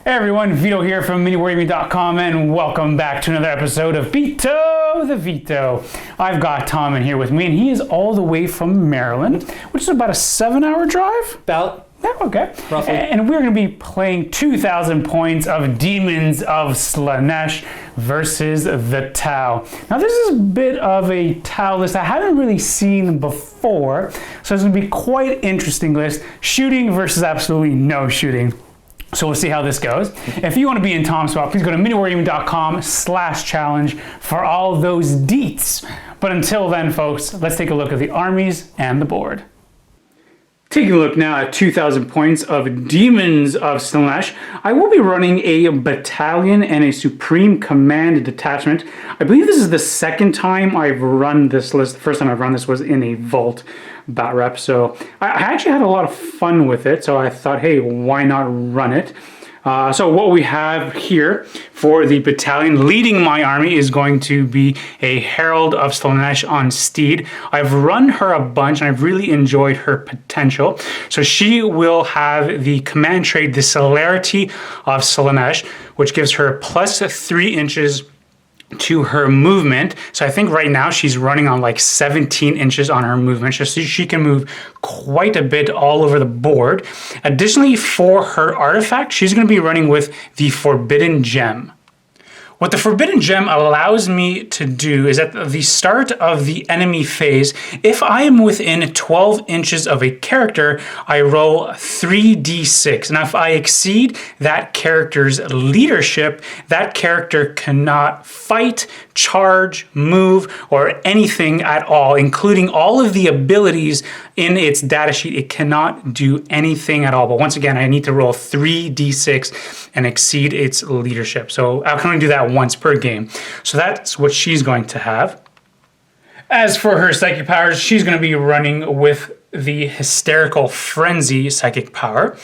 Hey everyone, Vito here from MiniWarGaming.com and welcome back to another episode of Beato the Vito. I've got Tom in here with me and he is all the way from Maryland, which is about a 7-hour drive. About. Yeah, okay. Roughly. And we're going to be playing 2,000 points of Daemons of Slaanesh versus the Tau. Now this is a bit of a Tau list I haven't really seen before, so it's going to be quite interesting list. Shooting versus absolutely no shooting. So we'll see how this goes. If you want to be in Tom's spot, please go to MiniWarGaming.com/challenge for all those deets. But until then, folks, let's take a look at the armies and the board. Taking a look now at 2,000 points of Daemons of Slaanesh, I will be running a battalion and a supreme command detachment. I believe this is the second time I've run this list. The first time I've run this was in a vault bat rep, so I actually had a lot of fun with it, so I thought, hey, why not run it? So what we have here for the battalion leading my army is going to be a Herald of Slaanesh on Steed. I've run her a bunch and I've really enjoyed her potential. So she will have the command trait, the Celerity of Slaanesh, which gives her plus 3 inches to her movement. So I think right now she's running on like 17 inches on her movement. So she can move quite a bit all over the board. Additionally, for her artifact, she's going to be running with the Forbidden Gem. What the Forbidden Gem allows me to do is at the start of the enemy phase, if I am within 12 inches of a character, I roll 3d6. Now, if I exceed that character's leadership, that character cannot fight, charge, move, or anything at all, including all of the abilities in its datasheet. It cannot do anything at all. But once again, I need to roll 3d6 and exceed its leadership. So I can only do that once per game. So that's what she's going to have. As for her psychic powers, she's going to be running with the Hysterical Frenzy psychic power.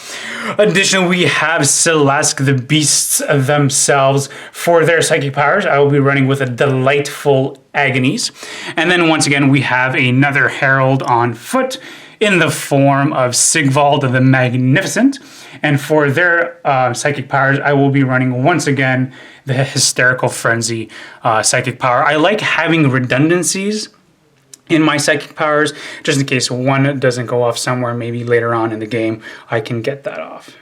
Additionally, we have Celask, the beasts themselves. For their psychic powers, I will be running with a Delightful Agonies. And then once again, we have another Herald on foot in the form of Sigvald the Magnificent. And for their psychic powers, I will be running once again the Hysterical Frenzy psychic power. I like having redundancies in my psychic powers, just in case one doesn't go off somewhere, maybe later on in the game, I can get that off.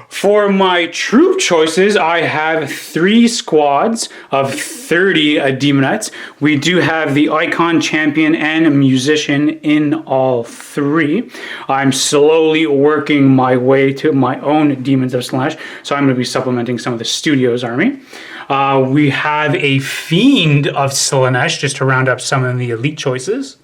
For my troop choices, I have 3 squads of 30 demonettes. We do have the Icon, Champion, and Musician in all 3. I'm slowly working my way to my own Daemons of Slaanesh, so I'm going to be supplementing some of the Studio's army. We have a Fiend of Slaanesh, just to round up some of the elite choices.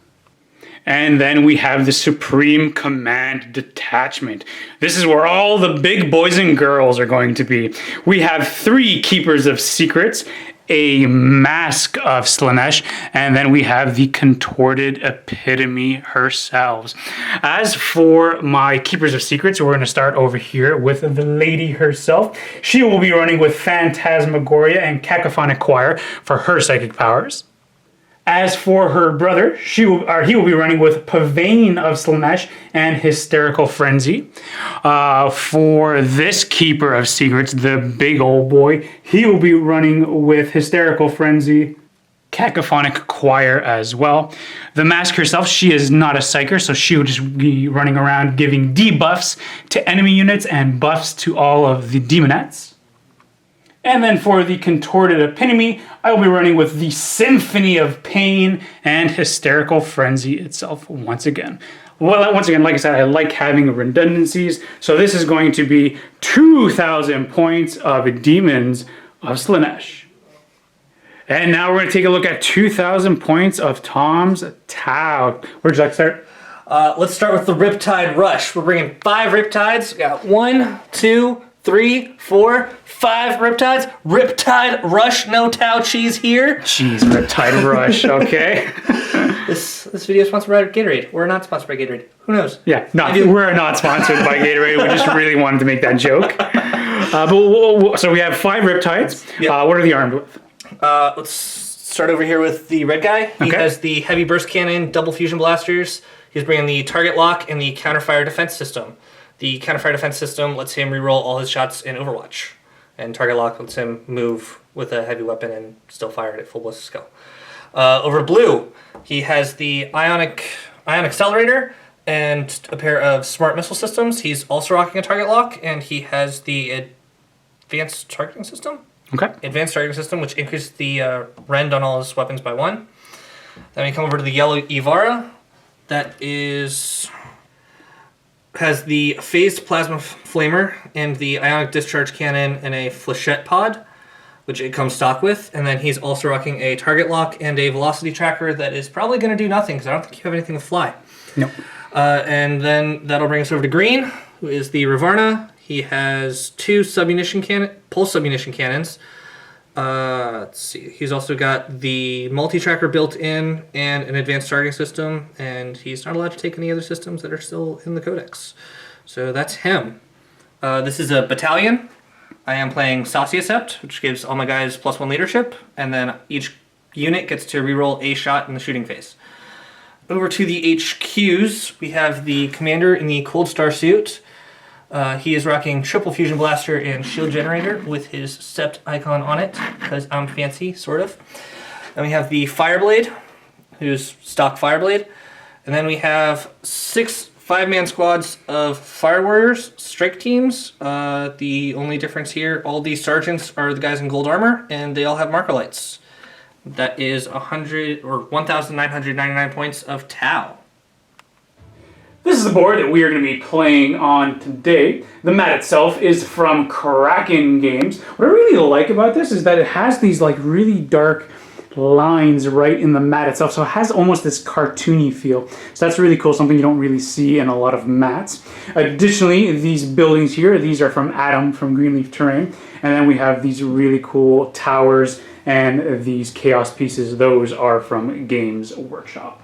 And then we have the Supreme Command Detachment. This is where all the big boys and girls are going to be. We have 3 Keepers of Secrets, a Mask of Slaanesh, and then we have the Contorted Epitome herself. As for my Keepers of Secrets, we're going to start over here with the lady herself. She will be running with Phantasmagoria and Cacophonic Choir for her psychic powers. As for her brother, he will be running with Pavane of Slaanesh and Hysterical Frenzy. For this Keeper of Secrets, the big old boy, he will be running with Hysterical Frenzy, Cacophonic Choir as well. The Mask herself, she is not a psyker, so she will just be running around giving debuffs to enemy units and buffs to all of the demonettes. And then for the Contorted Epitome, I will be running with the Symphony of Pain and Hysterical Frenzy itself once again. Well, once again, like I said, I like having redundancies. So this is going to be 2,000 points of Daemons of Slaanesh. And now we're going to take a look at 2,000 points of Tom's Tau. Where'd you like to start? Let's start with the Riptide Rush. We're bringing 5 Riptides. We got 1, 2, 3, 4, 5 Riptides. Riptide Rush, no Tau cheese here. Jeez, Riptide Rush, okay. This video is sponsored by Gatorade. We're not sponsored by Gatorade. Who knows? Yeah, we're not sponsored by Gatorade. We just really wanted to make that joke. So we have 5 Riptides. Yep. What are they armed with? Let's start over here with the red guy. He has the Heavy Burst Cannon, double fusion blasters. He's bringing the target lock and the counterfire defense system. The counter-fire defense system lets him reroll all his shots in Overwatch. And target lock lets him move with a heavy weapon and still fire it at full ballistic skill. Over blue, he has the ion accelerator and a pair of smart missile systems. He's also rocking a target lock, and he has the advanced targeting system. Okay. Advanced targeting system, which increases the rend on all his weapons by 1. Then we come over to the yellow Ivara. That has the phased plasma flamer and the ionic discharge cannon and a flechette pod, which it comes stock with. And then he's also rocking a target lock and a velocity tracker that is probably going to do nothing because I don't think you have anything to fly. Nope. And then that'll bring us over to green, who is the Ravarna. He has 2 pulse submunition cannons. Let's see. He's also got the multi-tracker built in and an advanced targeting system, and he's not allowed to take any other systems that are still in the codex. So that's him. This is a battalion. I am playing Sociocept, which gives all my guys +1 leadership, and then each unit gets to reroll a shot in the shooting phase. Over to the HQs, we have the commander in the Cold Star suit. He is rocking triple fusion blaster and shield generator with his Sept icon on it, because I'm fancy, sort of. Then we have the Fireblade, who's stock Fireblade. And then we have 6 5-man squads of Fire Warriors, strike teams. The only difference here, all these sergeants are the guys in gold armor, and they all have marker lights. That is 1,999 points of Tau. This is the board that we are going to be playing on today. The mat itself is from Kraken Games. What I really like about this is that it has these like really dark lines right in the mat itself, so it has almost this cartoony feel. So that's really cool, something you don't really see in a lot of mats. Additionally, these buildings here, these are from Adam from Greenleaf Terrain, and then we have these really cool towers and these chaos pieces. Those are from Games Workshop.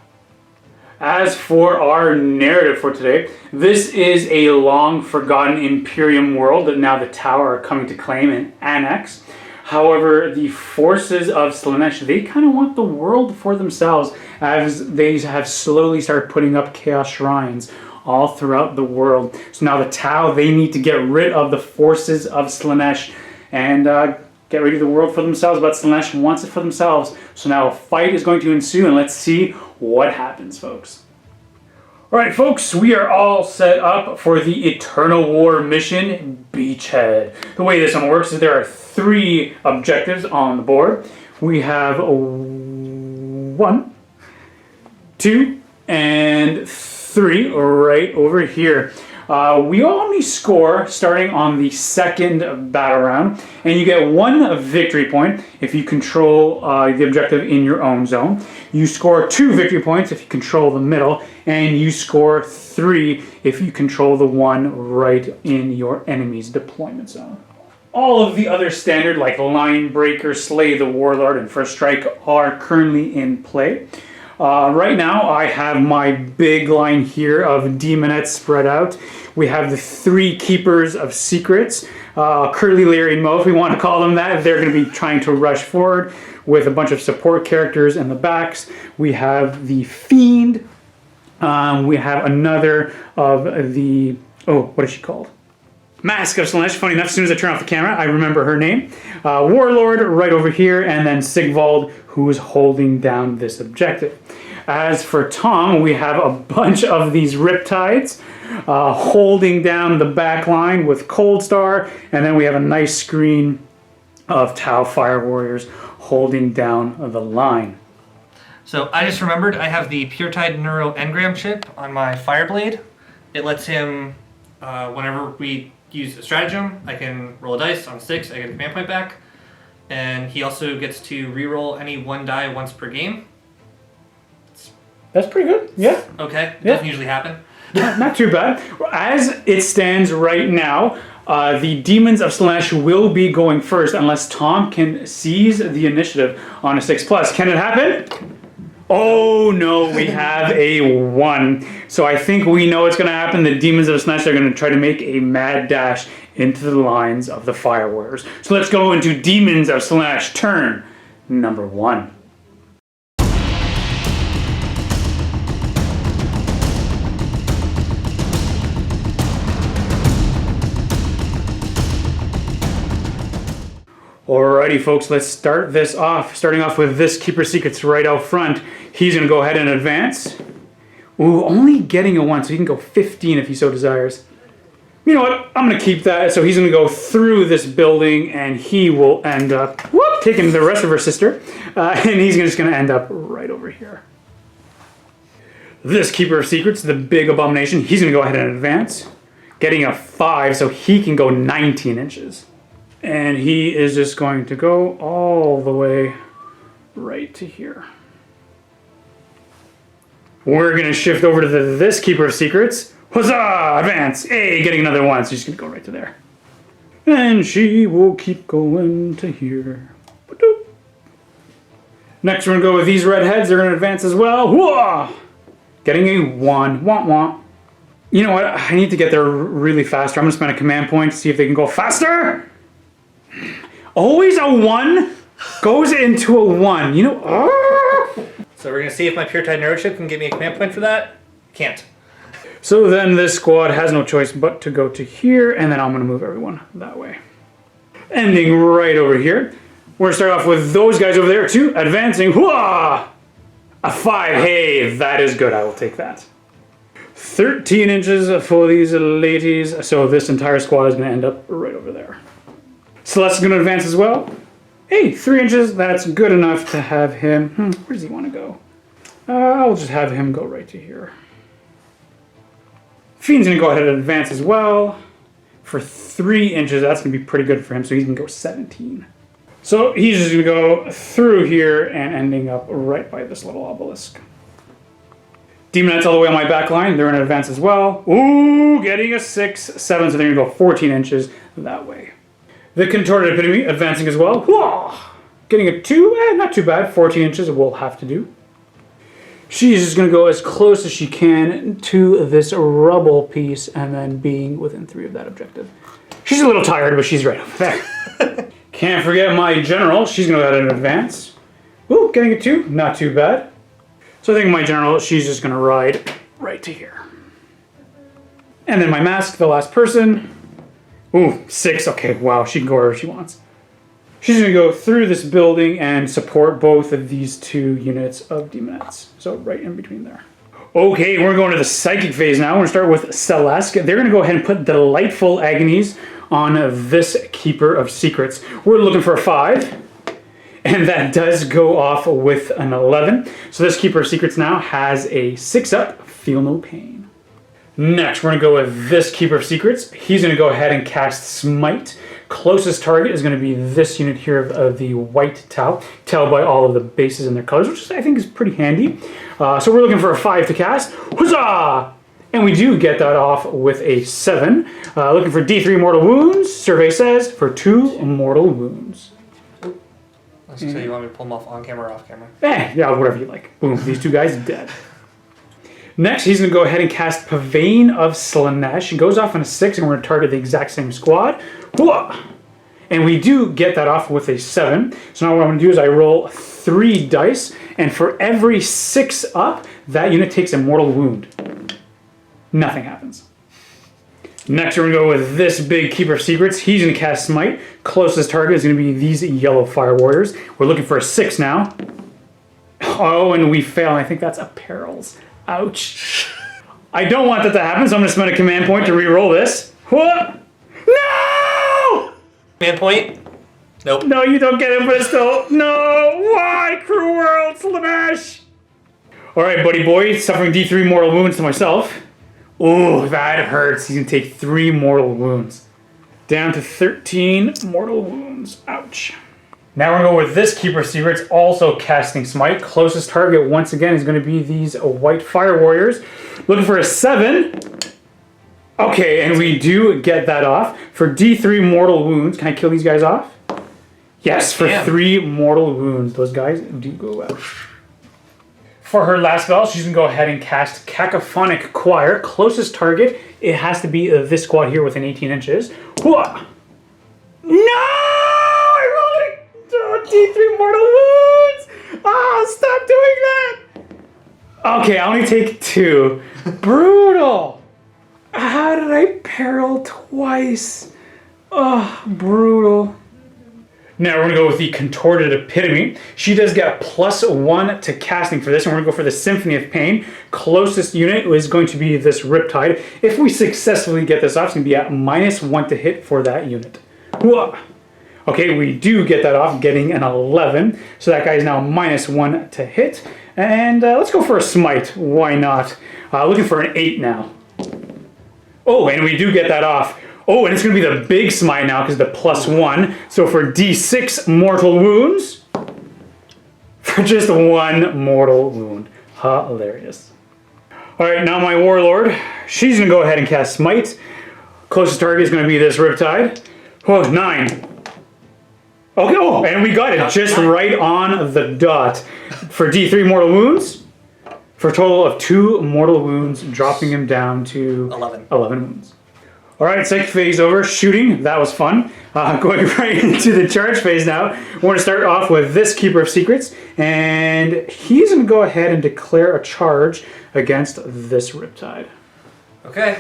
As for our narrative for today, this is a long forgotten Imperium world that now the Tower are coming to claim and annex. However, the forces of Slaanesh, they kind of want the world for themselves as they have slowly started putting up chaos shrines all throughout the world. So now the Tau, they need to get rid of the forces of Slaanesh and get rid of the world for themselves, but Slaanesh wants it for themselves. So now a fight is going to ensue, and let's see what happens, folks. Alright, folks, we are all set up for the Eternal War mission, Beachhead. The way this one works is there are 3 objectives on the board. We have 1, 2, and 3 right over here. We only score starting on the 2nd battle round, and you get 1 victory point if you control the objective in your own zone. You score 2 victory points if you control the middle, and you score 3 if you control the one right in your enemy's deployment zone. All of the other standard like Line Breaker, Slay the Warlord, and First Strike are currently in play. Right now, I have my big line here of Demonettes spread out. We have the 3 Keepers of Secrets, Curly, Larry, and Mo, if we want to call them that. They're going to be trying to rush forward with a bunch of support characters in the backs. We have the Fiend. We have another of the... Oh, what is she called? Mask of Slaanesh. Funny enough, as soon as I turn off the camera, I remember her name. Warlord right over here, and then Sigvald, who is holding down this objective. As for Tom, we have a bunch of these Riptides holding down the back line with Cold Star, and then we have a nice screen of Tau Fire Warriors holding down the line. So I just remembered I have the PureTide Neuro Engram chip on my Fireblade. It lets him, whenever we use a stratagem, I can roll a dice. On 6, I get a command point back. And he also gets to reroll any 1 die once per game. That's pretty good. Yeah. Okay. Yeah. Doesn't usually happen. Not too bad. As it stands right now, the Demons of Slaanesh will be going first unless Tom can seize the initiative on a 6+. Can it happen? Oh no, we have a 1. So I think we know what's going to happen. The Demons of Slaanesh are going to try to make a mad dash into the lines of the Fire Warriors. So let's go into Demons of Slaanesh turn number 1. Alrighty, folks, let's start this off. Starting off with this Keeper Secrets right out front. He's going to go ahead and advance. Ooh, only getting a 1, so he can go 15 if he so desires. You know what? I'm going to keep that. So he's going to go through this building, and he will end up taking the rest of her sister. And he's just going to end up right over here. This Keeper of Secrets, the big abomination, he's going to go ahead and advance. Getting a 5, so he can go 19 inches. And he is just going to go all the way right to here. We're going to shift over to this Keeper of Secrets. Huzzah! Advance! Hey, getting another 1, so she's going to go right to there. And she will keep going to here. Next, we're going to go with these redheads. They're going to advance as well. Whoa! Getting a 1. Womp womp. You know what? I need to get there really faster. I'm going to spend a command point to see if they can go faster. Always a 1 goes into a 1. You know? So we're going to see if my Pure Tide Neuroship can give me a command point for that. Can't. So then this squad has no choice but to go to here, and then I'm going to move everyone that way. Ending right over here. We're going to start off with those guys over there too. Advancing. Whoa! A 5. Hey, that is good. I will take that. 13 inches for these ladies. So this entire squad is going to end up right over there. Celeste's going to advance as well. Hey, 3 inches. That's good enough to have him. Where does he want to go? I'll just have him go right to here. Fiend's going to go ahead and advance as well. For 3 inches, that's going to be pretty good for him. So he's going to go 17. So he's just going to go through here and ending up right by this little obelisk. Demonites all the way on my back line. They're going to advance as well. Ooh, getting a 6, 7. So they're going to go 14 inches that way. The Contorted Epitome advancing as well. Whoa! Getting a 2. Not too bad. 14 inches will have to do. She's just going to go as close as she can to this rubble piece and then being within 3 of that objective. She's a little tired, but she's right over there. Can't forget my general. She's going to go ahead and advance. Ooh, getting a 2. Not too bad. So I think my general, she's just going to ride right to here. And then my mask, the last person. Ooh, 6. Okay, wow, she can go wherever she wants. She's going to go through this building and support both of these 2 units of Demonettes. So right in between there. Okay, we're going to the Psychic phase now. We're going to start with Celeste. They're going to go ahead and put Delightful Agonies on this Keeper of Secrets. We're looking for a 5. And that does go off with an 11. So this Keeper of Secrets now has a 6 up, Feel No Pain. Next, we're going to go with this Keeper of Secrets. He's going to go ahead and cast Smite. Closest target is going to be this unit here of the white Tau. Tau by all of the bases and their colors, which I think is pretty handy. So we're looking for a 5 to cast. Huzzah! And we do get that off with a 7. Looking for D3 mortal wounds. Survey says for 2 mortal wounds. So you want me to pull them off on camera or off camera? Yeah, whatever you like. Boom, these 2 guys dead. Next, he's going to go ahead and cast Pavane of Slaanesh. He goes off on a 6, and we're going to target the exact same squad. Whoa! And we do get that off with a 7. So now what I'm going to do is I roll 3 dice, and for every 6 up, that unit takes a mortal wound. Nothing happens. Next, we're going to go with this big Keeper of Secrets. He's going to cast Smite. Closest target is going to be these yellow Fire Warriors. We're looking for a 6 now. Oh, and we fail. I think that's a Perils. Ouch. I don't want that to happen, so I'm going to spend a command point to re-roll this. What? No! Command point? Nope. No, you don't get it, but it's still... No! Why? Crew World, Slaanesh! Alright, buddy boy. Suffering D3 mortal wounds to myself. Ooh, that hurts. He's going to take 3 mortal wounds. Down to 13 mortal wounds. Ouch. Now we're going to go with this Keeper of Secrets, also casting Smite. Closest target, once again, is going to be these white Fire Warriors. Looking for a 7. Okay, and we do get that off. For D3 mortal wounds, can I kill these guys off? Yes, for 3 mortal wounds. Those guys do go out. For her last spell, she's going to go ahead and cast Cacophonic Choir. Closest target, it has to be this squad here within 18 inches. Whoa! No! D3 mortal wounds! Oh, stop doing that! Okay, I only take 2. Brutal! How did I peril twice? Oh, brutal. Now we're going to go with the Contorted Epitome. She does get a +1 to casting for this, and we're going to go for the Symphony of Pain. Closest unit is going to be this Riptide. If we successfully get this off, it's going to be at -1 to hit for that unit. Whoa. Okay, we do get that off, getting an 11. So that guy is now -1 to hit. And let's go for a Smite. Why not? Looking for an 8 now. Oh, and we do get that off. Oh, and it's going to be the big Smite now because the +1. So for D6 mortal wounds, for just 1 mortal wound. Hilarious. All right, now my Warlord. She's going to go ahead and cast Smite. Closest target is going to be this Riptide. Oh, 9. Okay, oh, and we got it just right on the dot. For D3 mortal wounds, for a total of 2 mortal wounds, dropping him down to 11 wounds. All right, second phase over. Shooting, that was fun. Going right into the charge phase now. We're going to start off with this Keeper of Secrets, and he's going to go ahead and declare a charge against this Riptide. Okay.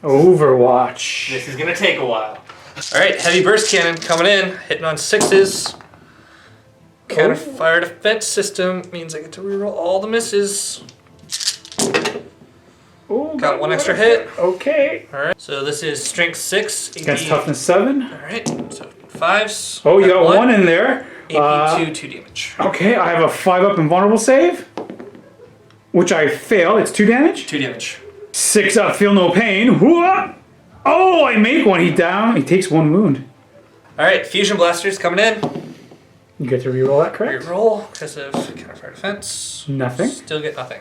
Overwatch. This is going to take a while. All right, heavy burst cannon coming in, hitting on 6s. Counter fire defense system means I get to reroll all the misses. Ooh, got 1 extra hit. Okay. All right, so this is strength 6. AP. Against toughness 7. All right, so 5s. Oh, you got 1 in there. AP 2 damage. Okay, I have a 5-up invulnerable save, which I fail. It's 2 damage. 2 damage. 6-up, feel no pain. Whoa! Oh, I make 1. He down. He takes 1 wound. All right, fusion blasters coming in. You get to reroll that, correct? Reroll because of counter fire defense. Nothing. Still get nothing.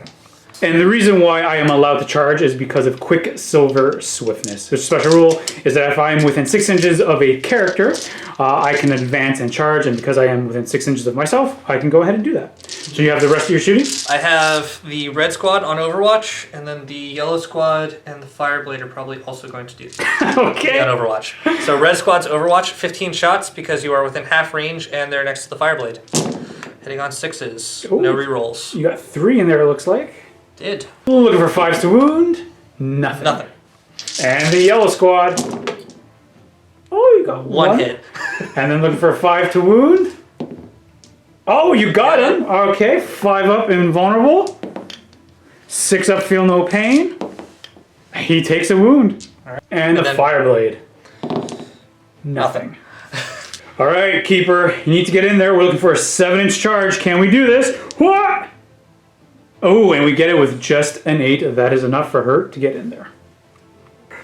And the reason why I am allowed to charge is because of Quicksilver Swiftness. The special rule is that if I am within 6 inches of a character, I can advance and charge, and because I am within 6 inches of myself, I can go ahead and do that. So you have the rest of your shooting? I have the red squad on Overwatch, and then the yellow squad and the Fireblade are probably also going to do that. Okay. On Overwatch. So red squad's Overwatch, 15 shots because you are within half range and they're next to the Fireblade. Hitting on 6s. Ooh. No rerolls. You got 3 in there, it looks like. Did. Looking for 5s to wound. Nothing. Nothing. And the yellow squad. Oh, you got 1 hit. And then looking for a 5 to wound. Oh, you got him. Okay, 5-up invulnerable. 6-up feel no pain. He takes a wound. All right. And the Fireblade. Nothing. All right, Keeper, you need to get in there. We're looking for a 7-inch charge. Can we do this? What? Oh, and we get it with just an 8. That is enough for her to get in there.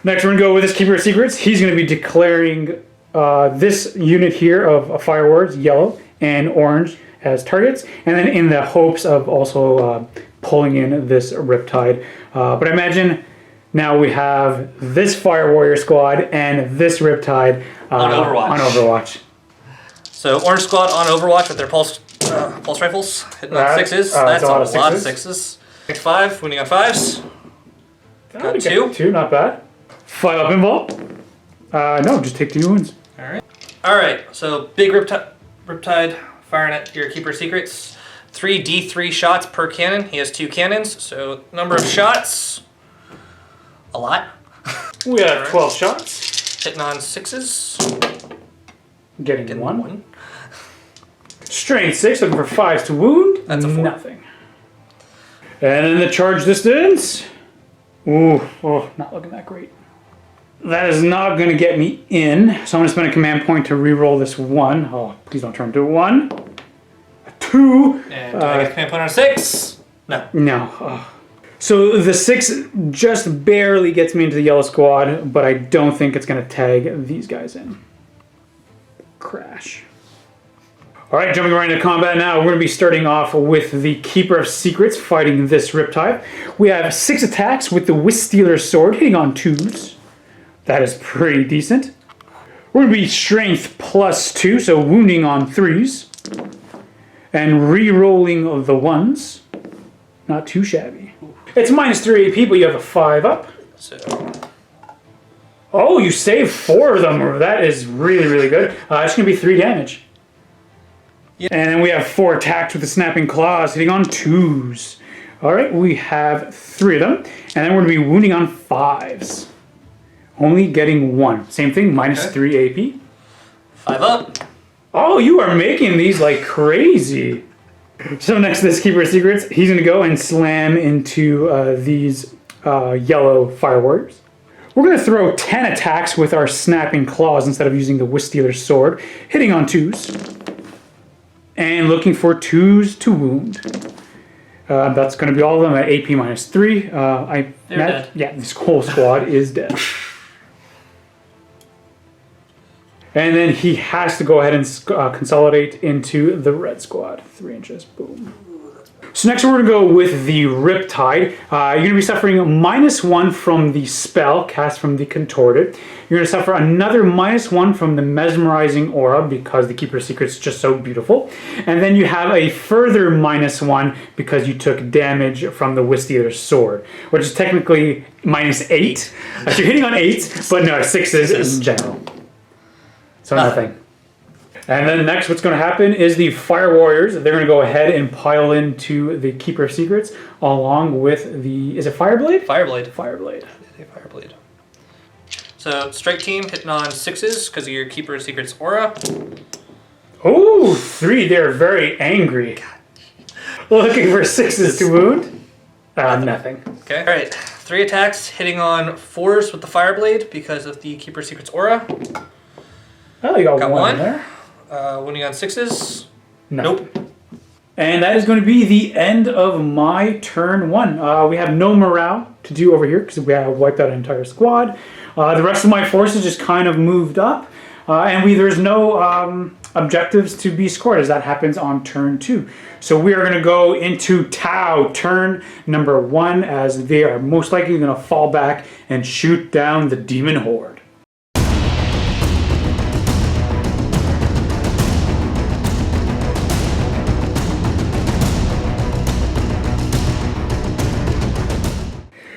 Next, we're going to go with this Keeper of Secrets. He's going to be declaring this unit here of fireworks, yellow and orange, as targets, and then in the hopes of also pulling in this Riptide. But I imagine now we have this Fire Warrior squad and this Riptide on Overwatch. So orange squad on Overwatch with their pulse rifles, hitting on 6s. That's a lot of 6s. 5, winning on 5s. Got 2. 2, not bad. 5-up invul. No, just take 2 wounds. All right. So big Riptide firing at your Keeper Secrets. 3 D3 shots per cannon. He has 2 cannons, so number of shots, a lot. We have 12 shots. Hitting on 6s. Getting 1. Strength 6, looking for 5s to wound. That's a 4. Nothing. And then the charge distance. Ooh, oh, not looking that great. That is not going to get me in, so I'm going to spend a command point to re-roll this 1. Oh, please don't turn to a 1. A 2. And do I get command point on a 6? No. No. Oh. So the 6 just barely gets me into the yellow squad, but I don't think it's going to tag these guys in. Crash. All right, jumping right into combat now. We're going to be starting off with the Keeper of Secrets fighting this Riptide. We have 6 attacks with the Wiststealer's Sword, hitting on 2s. That is pretty decent. We're going to be Strength +2, so wounding on 3s. And re-rolling the 1s. Not too shabby. It's -3 AP, but you have a 5-up. So. Oh, you saved 4 of them. That is really, really good. It's going to be 3 damage. Yep. And then we have 4 attacks with the Snapping Claws, hitting on 2s. All right, we have 3 of them. And then we're going to be wounding on 5s. Only getting 1. Same thing, -3 AP. 5-up. Oh, you are making these like crazy. So next to this Keeper of Secrets, he's going to go and slam into these yellow Fire Warriors. We're going to throw 10 attacks with our Snapping Claws instead of using the Withstealer's Sword, hitting on 2s. And looking for 2s to wound. That's going to be all of them at AP -3. They're dead. Yeah, this whole squad is dead. And then he has to go ahead and consolidate into the red squad. 3 inches, boom. So next we're going to go with the Riptide. You're going to be suffering -1 from the spell cast from the Contorted. You're going to suffer another -1 from the Mesmerizing Aura because the Keeper of Secrets is just so beautiful. And then you have a further -1 because you took damage from the Withstealer's Sword, which is technically -8. So you're hitting on 8s, but no, 6s in general. So nothing. And then next what's going to happen is the Fire Warriors. They're going to go ahead and pile into the Keeper of Secrets along with the... Is it Fireblade? Fireblade. Fireblade. Fireblade. So strike team hitting on 6s because of your Keeper of Secrets aura. Oh, 3. They're very angry. Looking for 6s to wound. Nothing. Okay. All right. 3 attacks hitting on 4s with the Fireblade because of the Keeper of Secrets aura. Oh, you got one there. Winning on 6s. No. Nope. And that is going to be the end of my turn 1. We have no morale to do over here because we have wiped out an entire squad. The rest of my forces just kind of moved up. And there's no objectives to be scored as that happens on turn 2. So we are going to go into Tau turn number 1 as they are most likely going to fall back and shoot down the Demon Horde.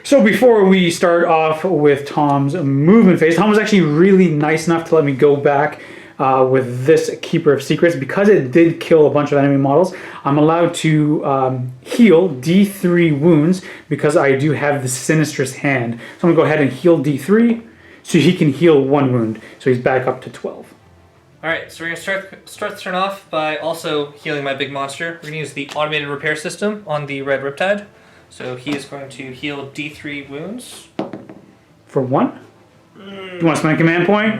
So before we start off with Tom's movement phase, Tom was actually really nice enough to let me go back with this Keeper of Secrets. Because it did kill a bunch of enemy models, I'm allowed to heal D3 wounds because I do have the Sinistrous Hand. So I'm going to go ahead and heal D3 so he can heal 1 wound. So he's back up to 12. Alright, so we're going to start the turn off by also healing my big monster. We're going to use the automated repair system on the red Riptide. So he is going to heal D3 wounds. For 1? You want to spend a command point?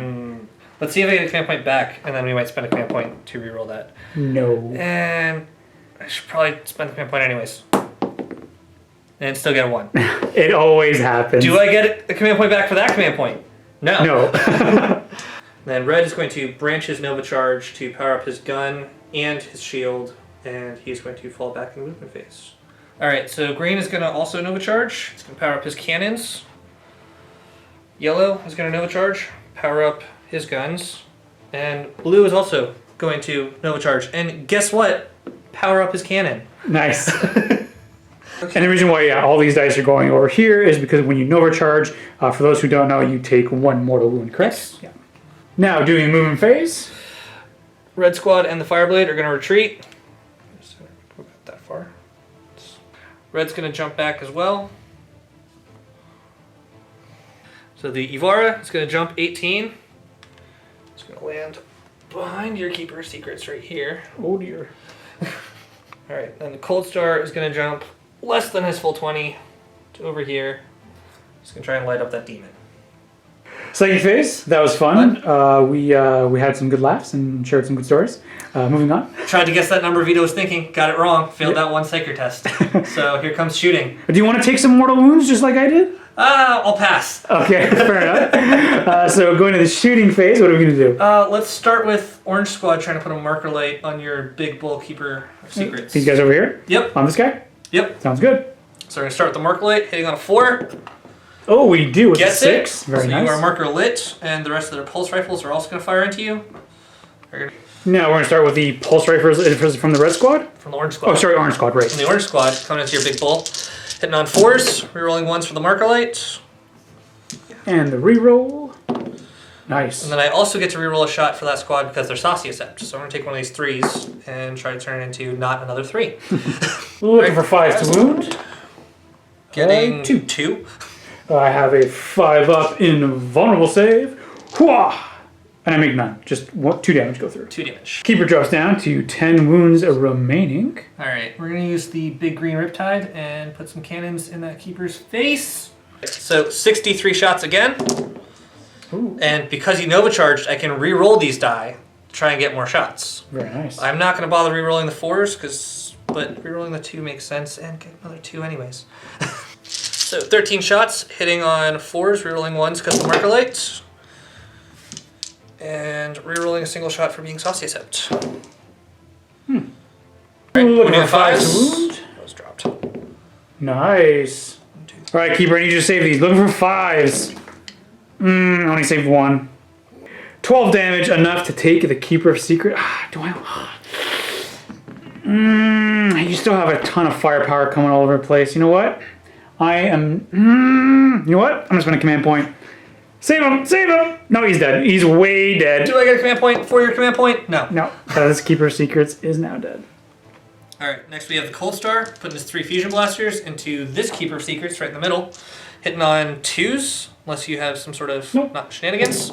Let's see if I get a command point back, and then we might spend a command point to reroll that. No. And I should probably spend the command point anyways. And still get a 1. It always happens. Do I get a command point back for that command point? No. No. Then red is going to branch his Nova Charge to power up his gun and his shield, and he's going to fall back in the movement phase. Alright, so green is going to also Nova Charge. It's going to power up his cannons. Yellow is going to Nova Charge, power up his guns. And blue is also going to Nova Charge. And guess what? Power up his cannon. Nice. And the reason why all these dice are going over here is because when you Nova Charge, for those who don't know, you take 1 mortal wound, correct? Yes. Yeah. Now, doing movement phase. Red squad and the Fireblade are going to retreat. Just gonna go back that far. Red's going to jump back as well. So the Ivara is going to jump 18. It's going to land behind your Keeper of Secrets right here. Oh dear. Alright, and the Cold Star is going to jump less than his full 20 to over here. He's going to try and light up that demon. Second phase, that was fun. We had some good laughs and shared some good stories. Moving on. Tried to guess that number Vito was thinking. Got it wrong. Failed that 1 Psyker test. So here comes shooting. Do you want to take some mortal wounds just like I did? I'll pass. Okay, fair enough. So going to the shooting phase, what are we going to do? Let's start with Orange Squad trying to put a marker light on your big bull Keeper of Secrets. These guys over here? Yep. On this guy? Yep. Sounds good. So we're going to start with the marker light, hitting on a 4. Oh, we do with Gets 6. It. Very so nice. you are marker lit, and the rest of their pulse rifles are also going to fire into you. Now we're going to start with the pulse rifles from the red squad? From the Orange Squad. Oh, sorry, orange squad, right. From the Orange Squad, coming into your big bull. Hitting on 4s, rerolling 1s for the marker light. And the reroll. Nice. And then I also get to reroll a shot for that squad because they're Saucy Accept. So I'm going to take one of these 3s and try to turn it into not another 3. Looking for 5s to wound. Getting 2. I have a 5 up in vulnerable save. Hwah! And I make none. Just 2 damage go through. 2 damage. Keeper drops down to 10 wounds remaining. Alright, we're going to use the big green Riptide and put some cannons in that Keeper's face. So 63 shots again. Ooh. And because he Nova Charged, I can re-roll these die to try and get more shots. Very nice. I'm not going to bother re-rolling the 4s, but re-rolling the 2 makes sense, and get another 2 anyways. So 13 shots, hitting on 4s, re-rolling 1s because of the Marker Light. And re-rolling a single shot for being Saucy Accept. Right, Looking at 5 to 5s. wound. That was dropped. Nice. Alright, Keeper, I need you to save these. Looking for 5s. Only saved 1. 12 damage, enough to take the Keeper of Secret. Do I... you still have a ton of firepower coming all over the place. You know what? I am... you know what? I'm just going to command point. Save him! Save him! No, he's dead. He's way dead. Do I get a command point for your command point? No. No, because Keeper of Secrets is now dead. Alright, next we have the Cold Star, putting his 3 Fusion Blasters into this Keeper of Secrets right in the middle. Hitting on 2s, unless you have some sort of not shenanigans.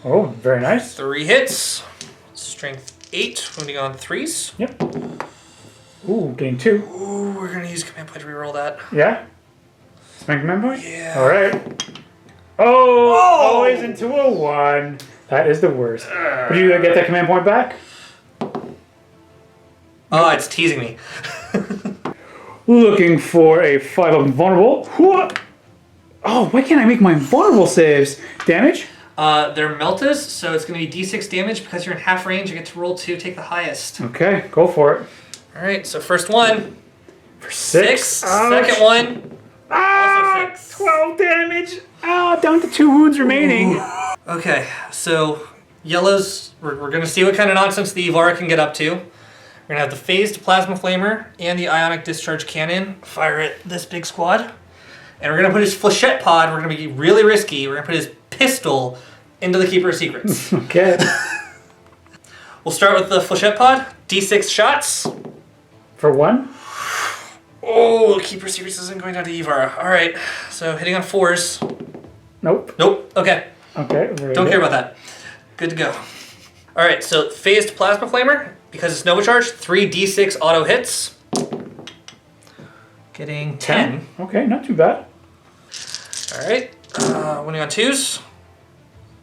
Oh, very nice. 3 hits. Strength 8, wounding on 3s. Yep. Ooh, getting 2. Ooh, we're going to use command point to reroll that. Yeah? Spend command point? Yeah. Alright. Oh, always into a 1. That is the worst. Would you get that command point back? Oh, it's teasing me. Looking for a 5 up vulnerable. What? Oh, why can't I make my vulnerable saves? Damage? They're Meltas, so it's going to be d6 damage. Because you're in half range, you get to roll 2, take the highest. Okay, go for it. Alright, so first one. For 6. Ouch. Second one. Ah, Also 6. 12 damage. Ah, down to 2 wounds remaining. Ooh. Okay, so yellows, we're going to see what kind of nonsense the Ivara can get up to. We're going to have the Phased Plasma Flamer and the Ionic Discharge Cannon fire at this big squad. And we're going to put his Flechette Pod, we're going to be really risky, we're going to put his pistol into the Keeper of Secrets. Okay. We'll start with the Flechette Pod, d6 shots. For 1? Oh, Keeper of Secrets isn't going down to Ivara. Alright, so hitting on 4s. Nope. Nope, okay. Okay, Don't care about that. Good to go. Alright, so Phased Plasma Flamer, because it's Nova Charge, 3d6 auto hits. Getting 10. Okay, not too bad. Alright, winning on 2s.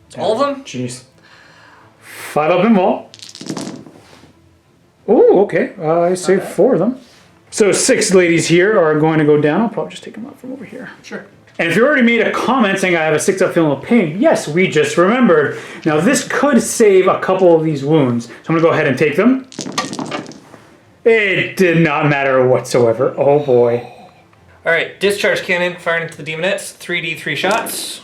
It's all of them. Jeez. 5 up and wall. Oh, okay. I saved 4 of them. So 6 ladies here are going to go down. I'll probably just take them out from over here. Sure. And if you already made a comment saying I have a 6 up feeling of pain, yes, we just remembered. Now this could save a couple of these wounds. So I'm going to go ahead and take them. It did not matter whatsoever. Oh boy. Alright, Discharge Cannon firing into the Demonettes. 3d3 shots.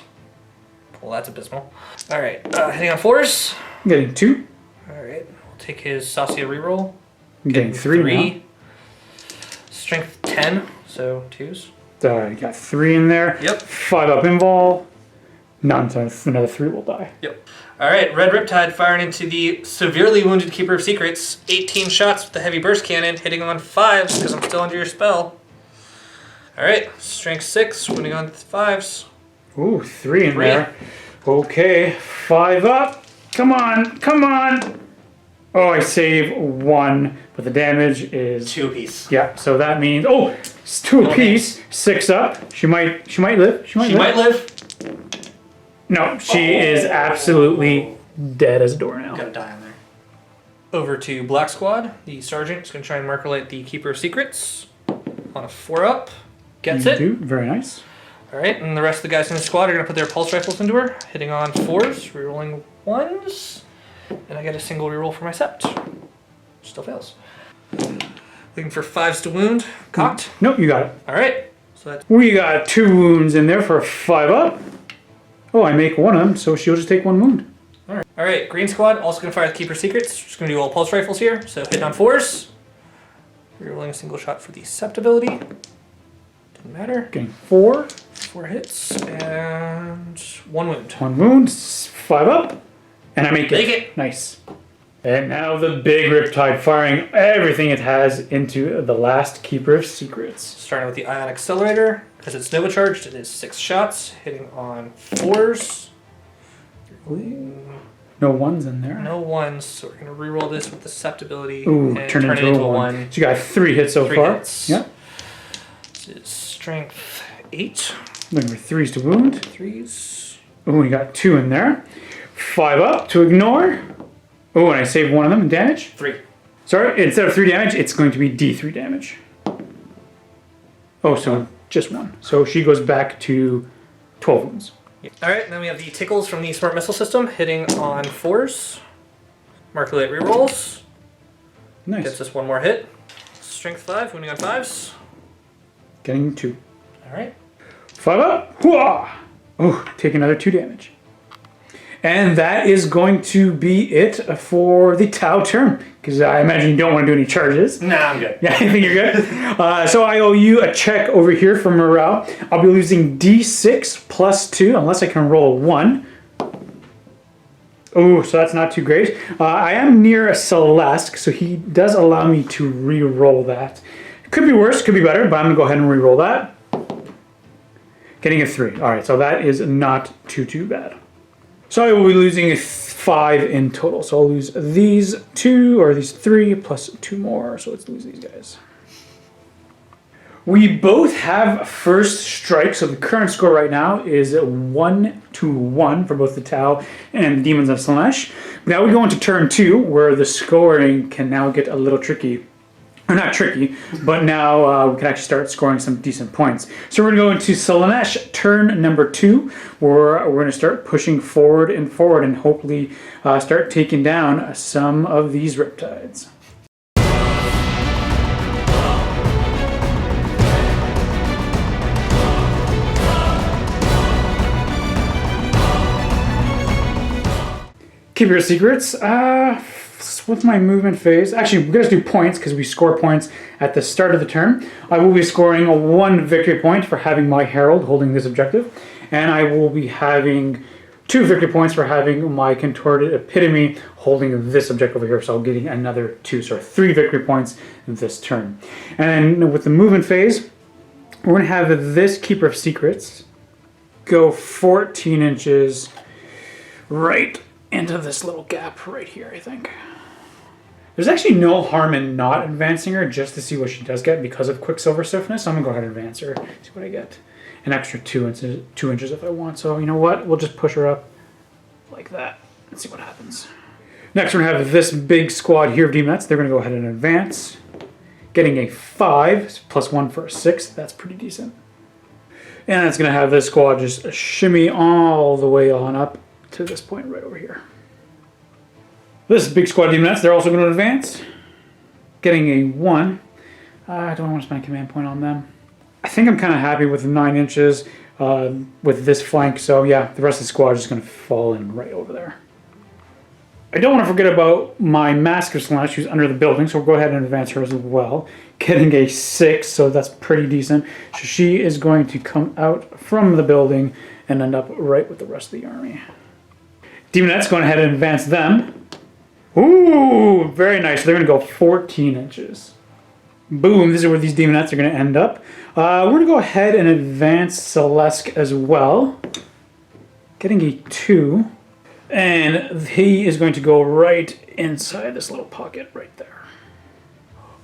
Well, that's abysmal. Alright, hitting on 4s. I'm getting 2. Alright, we'll take his Saucia reroll. I'm getting 3 now. Strength 10, so 2s. You got 3 in there. Yep. 5 up invol. None, so another 3 will die. Yep. Alright, Red Riptide firing into the severely wounded Keeper of Secrets. 18 shots with the heavy burst cannon, hitting on 5s because I'm still under your spell. Alright, Strength 6, winning on 5s. Ooh, 3 in there. Okay, 5 up. Come on, come on. Oh, I save 1, but the damage is 2 apiece. Yeah, so that means it's 2 apiece. 6 up. She might live. She might live. No, she is absolutely dead as a doornail. Gotta die on there. Over to Black Squad. The Sergeant is gonna try and marker light the Keeper of Secrets on a 4 up. Gets it. Very nice. Alright, and the rest of the guys in the squad are gonna put their pulse rifles into her, hitting on 4s, rerolling 1s. And I get a single reroll for my sept. Still fails. Looking for 5s to wound. Cocked. Nope, you got it. Alright. So that's We got 2 wounds in there for a 5 up. Oh, I make 1 of them, so she'll just take 1 wound. Alright, Green Squad also gonna fire the Keeper Secrets. Just gonna do all pulse rifles here. So hitting on 4s. Rerolling a single shot for the sept ability. Didn't matter. Getting 4. 4 hits and 1 wound. 1 wound, 5 up. And I make it. Make it. Nice. And now the big Riptide firing everything it has into the last Keeper of Secrets. Starting with the Ion Accelerator. Because it's Nova Charged, it is 6 shots, hitting on 4s. No ones in there. No ones, so we're going to reroll this with Deceptibility Ooh, and turn it into a 1. So you got 3 hits so far. Hits. Yep. This is Strength 8. Looking for 3s to wound. 3s. Ooh, we got 2 in there. 5 up to ignore. Oh, and I saved one of them in damage. 3. Sorry, instead of 3 damage, it's going to be D3 damage. Oh, so just 1. So she goes back to 12 wounds. Alright, then we have the tickles from the Smart Missile System hitting on 4s. Mark-Late rerolls. Nice. Gets us 1 more hit. Strength 5, wounding on 5s. Getting 2. Alright. 5 up. Hooah! Oh, take another 2 damage. And that is going to be it for the Tau turn. Because I imagine you don't want to do any charges. Nah, I'm good. Yeah, I think you're good. So I owe you a check over here for morale. I'll be losing D6 plus 2, unless I can roll a 1. Oh, so that's not too great. I am near a Celeste, so he does allow me to re-roll that. Could be worse, could be better, but I'm going to go ahead and re-roll that. Getting a 3. All right, so that is not too bad. So I will be losing 5 in total. So I'll lose these 2, or these 3, plus 2 more. So let's lose these guys. We both have first strike. So the current score right now is 1-1 for both the Tau and the Demons of Slaanesh. Now we go into turn 2, where the scoring can now get a little tricky. Or not tricky, but now we can actually start scoring some decent points. So we're going to go into Slaanesh turn number 2, where we're going to start pushing forward and hopefully start taking down some of these Riptides. Keep your secrets. What's my movement phase? Actually, we're going to do points because we score points at the start of the turn. I will be scoring 1 victory point for having my Herald holding this objective. And I will be having 2 victory points for having my Contorted Epitome holding this objective over here. So I'm getting another 2, so 3 victory points this turn. And with the movement phase, we're going to have this Keeper of Secrets go 14 inches right into this little gap right here, I think. There's actually no harm in not advancing her just to see what she does get because of Quicksilver Stiffness. So I'm going to go ahead and advance her, see what I get. An extra 2 inches if I want. So you know what? We'll just push her up like that and see what happens. Next, we're going to have this big squad here of Demonettes. They're going to go ahead and advance. Getting a 5 plus 1 for a 6. That's pretty decent. And it's going to have this squad just shimmy all the way on up to this point right over here. This big squad of Demonettes, they're also going to advance. Getting a 1. I don't want to spend a command point on them. I think I'm kind of happy with 9 inches with this flank. So yeah, the rest of the squad is just going to fall in right over there. I don't want to forget about my Mask of Slaanesh, who's under the building. So we'll go ahead and advance her as well. Getting a 6, so that's pretty decent. So she is going to come out from the building and end up right with the rest of the army. Demonettes, going ahead and advance them. Ooh, very nice. So they're going to go 14 inches. Boom, this is where these Demonettes are going to end up. We're going to go ahead and advance Celeste as well. Getting a 2. And he is going to go right inside this little pocket right there.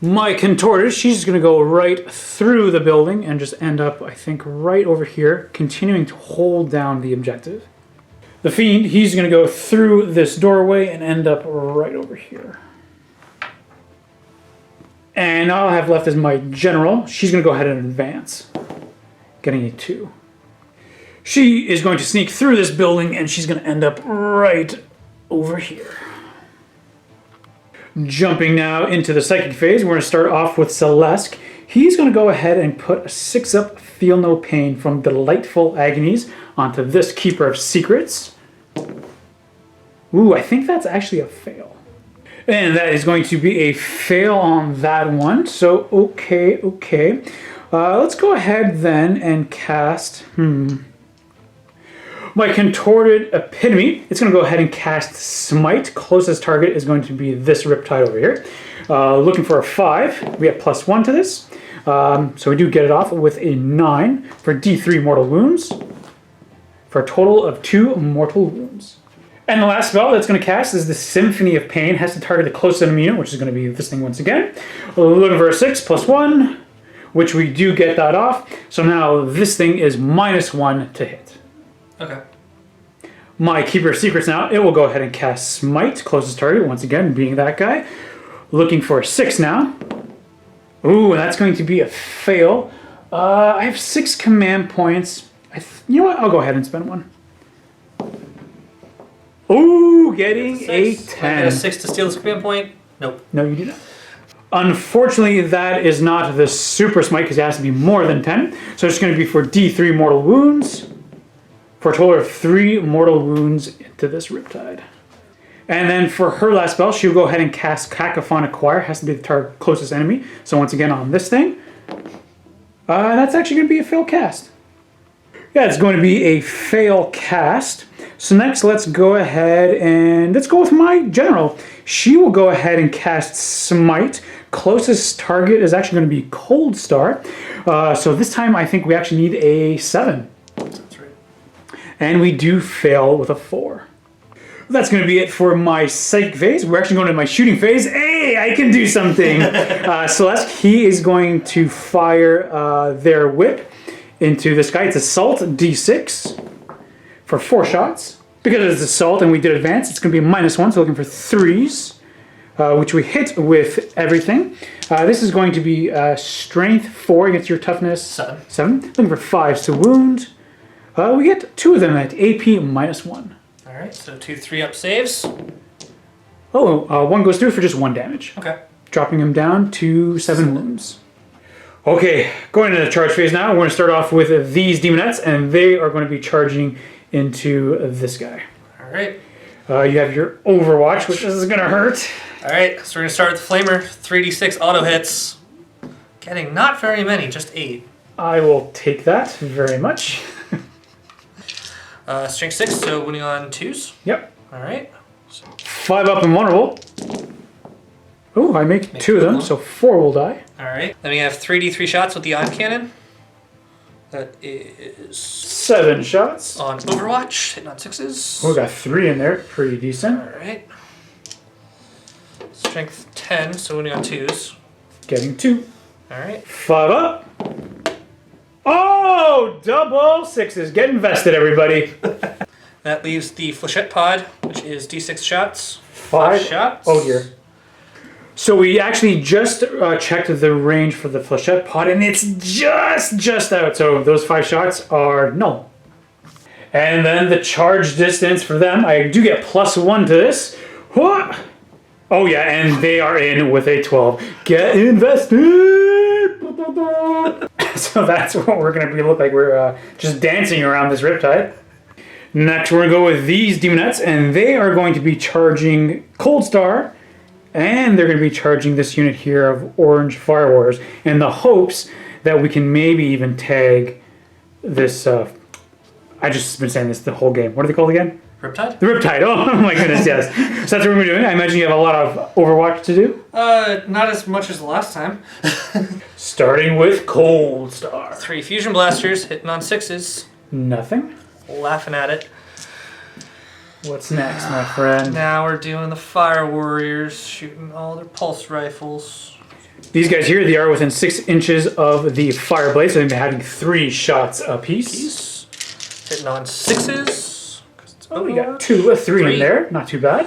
My Contorted, she's going to go right through the building and just end up, I think, right over here, continuing to hold down the objective. The Fiend, he's going to go through this doorway and end up right over here. And all I have left is my General. She's going to go ahead and advance, getting a 2. She is going to sneak through this building and she's going to end up right over here. Jumping now into the Psychic phase, we're going to start off with Celeste. He's going to go ahead and put a 6 up Feel No Pain from Delightful Agonies onto this Keeper of Secrets. Ooh, I think that's actually a fail. And that is going to be a fail on that one. So, okay. Let's go ahead then and cast... My Contorted Epitome, it's going to go ahead and cast Smite. Closest target is going to be this Riptide over here. Looking for a 5. We have plus 1 to this. So we do get it off with a 9 for D3 mortal wounds. For a total of 2 mortal wounds. And the last spell that's going to cast is the Symphony of Pain. Has to target the closest enemy unit, which is going to be this thing once again. We're looking for a 6 +1, which we do get that off. So now this thing is -1 to hit. Okay. My Keeper of Secrets now, it will go ahead and cast Smite, closest target, once again, being that guy. Looking for a 6 now. Ooh, that's going to be a fail. I have 6 command points. You know what? I'll go ahead and spend 1. Ooh, getting a 10. I got a 6 to steal this command point. Nope. No, you do not. Unfortunately, that is not the Super Smite because it has to be more than 10. So it's going to be for D3 mortal wounds. For a total of 3 mortal wounds into this Riptide. And then for her last spell, she'll go ahead and cast Cacophonic Choir. Has to be the closest enemy. So once again on this thing. That's actually going to be a fail cast. Yeah, it's going to be a fail cast. So next, let's go ahead and let's go with my general. She will go ahead and cast Smite. Closest target is actually going to be Cold Star. So this time, I think we actually need a 7. That's right. And we do fail with a 4. That's going to be it for my psych phase. We're actually going to my shooting phase. Hey, I can do something. Celeste, he is going to fire their whip into this guy. It's Assault D6 for 4 shots. Because it's Assault and we did Advance, it's going to be -1, so looking for 3s, which we hit with everything. This is going to be Strength 4 against your Toughness 7. Looking for 5s to wound. We get 2 of them at AP -1. Alright, so 2 3-up saves. Oh, 1 goes through for just 1 damage. Okay. Dropping him down to 7 wounds. Okay, going into the charge phase now. We're going to start off with these Demonettes, and they are going to be charging into this guy. Alright. You have your Overwatch, which is going to hurt. Alright, so we're going to start with the Flamer. 3d6 auto hits. Getting not very many, just 8. I will take that very much. Strength 6, so winning on 2s. Yep. Alright. 5 up and vulnerable. Oh, I make 2 of them, so 4 will die. Alright. Then we have 3d3 shots with the ion cannon. That is 7 shots. on Overwatch, hitting on 6s. Oh, we got 3 in there. Pretty decent. Alright. Strength 10, so winning on 2s. Getting 2. Alright. 5 up. Oh, double 6s. Get invested, everybody. That leaves the Flechette Pod, which is d6 shots. 5 shots. Oh, dear. So we actually just checked the range for the Flechette Pod, and it's just out. So those 5 shots are null. And then the charge distance for them, I do get +1 to this. What? Oh yeah, and they are in with a 12. Get invested! So that's what we're going to be look like. We're just dancing around this Riptide. Next, we're going to go with these Demonettes, and they are going to be charging Cold Star, and they're going to be charging this unit here of Orange Fire Warriors in the hopes that we can maybe even tag this. I just been saying this the whole game. What are they called again? Riptide? The Riptide. Oh my goodness, yes. So that's what we're doing. I imagine you have a lot of Overwatch to do. Not as much as the last time. Starting with Cold Star. 3 fusion blasters, hitting on 6s. Nothing. Laughing at it. What's next, my friend? Now we're doing the Fire Warriors, shooting all their pulse rifles. These guys here, they are within 6 inches of the fire blade, so they've been having 3 shots apiece. Hitting on 6s. Oh, we got 3 in there. Not too bad.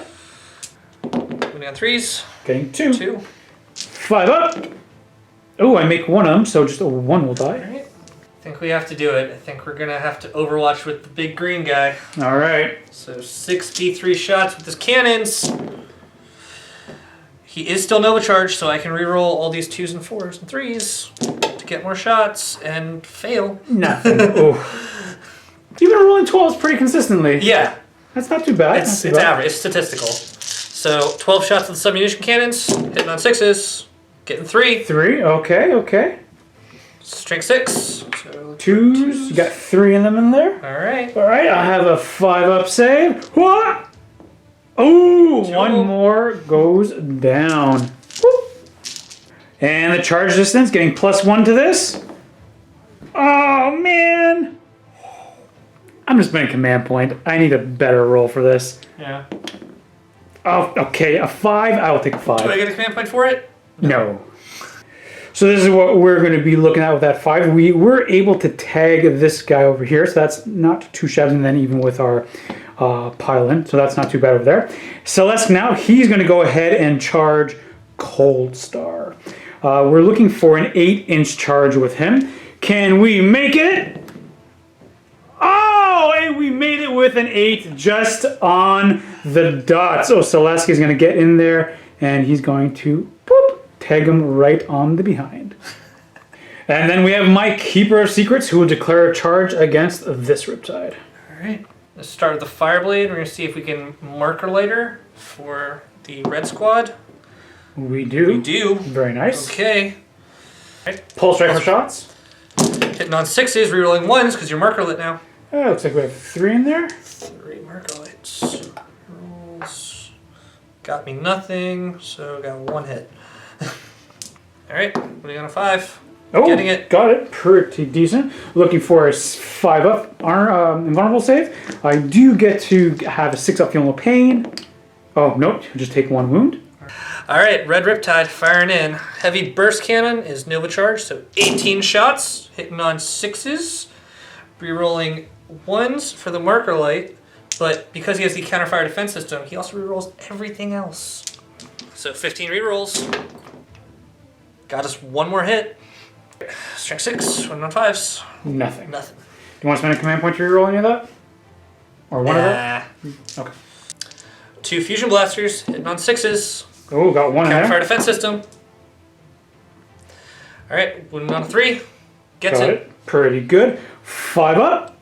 Winning on 3s. Getting 2. 2. 5 up. Oh, I make 1 of them, so just 1 will die. Alright. I think we have to do it. I think we're going to have to Overwatch with the big green guy. All right. So 6 D3 shots with his cannons. He is still Nova Charge, so I can reroll all these 2s and 4s and 3s to get more shots and fail. Nothing. Oh. You've been rolling 12s pretty consistently. Yeah. That's not too bad. It's average. It's statistical. So 12 shots with the submunition cannons, hitting on 6s, getting 3. 3. Okay. Strength 6. So 2s. You got 3 in them in there. Alright. Alright, I have a 5 up save. What? Oh, 1 more goes down. Woo. And the charge distance, getting +1 to this. Oh, man. I'm just spending command point. I need a better roll for this. Yeah. Oh, okay, a 5. I will take a 5. Do I get a command point for it? No. So this is what we're going to be looking at with that 5. We were able to tag this guy over here, so that's not too shabby. And then even with our pile-in, so that's not too bad over there. Celeste now, he's going to go ahead and charge Cold Star. We're looking for an 8-inch charge with him. Can we make it? Oh, and we made it with an 8 just on the dot. So Celeste is going to get in there, and he's going to boop, tag him right on the behind. And then we have my Keeper of Secrets, who will declare a charge against this Riptide. All right. Let's start with the Fireblade. We're going to see if we can marker lighter for the red squad. We do. We do. Very nice. Okay. All right. Pulse rifle shots. Hitting on 6s, rerolling 1s because you're marker lit now. Oh, looks like we have 3 in there. 3 marker lights. Rolls. Got me nothing, so got 1 hit. All right. What do you got on 5? Oh, getting it. Got it. Pretty decent. Looking for a 5-up invulnerable save. I do get to have a 6-up feel no pain. Oh, nope. Just take 1 wound. All right, Red Riptide firing in. Heavy burst cannon is Nova charge, so 18 shots, hitting on 6s. Rerolling 1s for the marker light, but because he has the counterfire defense system, he also rerolls everything else. So 15 rerolls. Got us 1 more hit. Strength 6, 1 on 5s. Nothing. Nothing. Do you want to spend a command point to reroll any of that? Or one of that? Okay. 2 fusion blasters, hitting on 6s. Oh, got 1 in Counterfire there. defense system. All right, 1 on 3. Gets Got it. it. Pretty good. 5 up.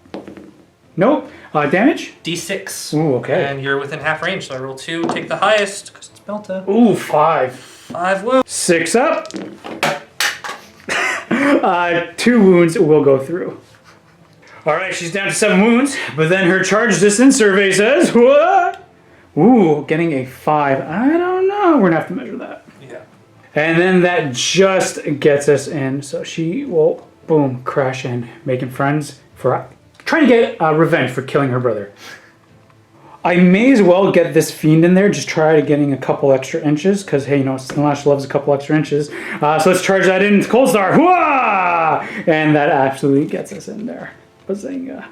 Nope. Damage? D6. Ooh, okay. And you're within half range, so I roll 2, take the highest, because it's Belta. Ooh, 5. 5 wounds. 6 up. 2 wounds will go through. All right, she's down to 7 wounds, but then her charge distance survey says, what? Ooh, getting a 5. I don't know. We're going to have to measure that. Yeah. And then that just gets us in. So she will, boom, crash in, making friends for trying to get revenge for killing her brother. I may as well get this fiend in there, just try to getting a couple extra inches, because, hey, you know, Slaanesh loves a couple extra inches. So let's charge that in. Cold Star. Hooah! And that absolutely gets us in there. Bazinga.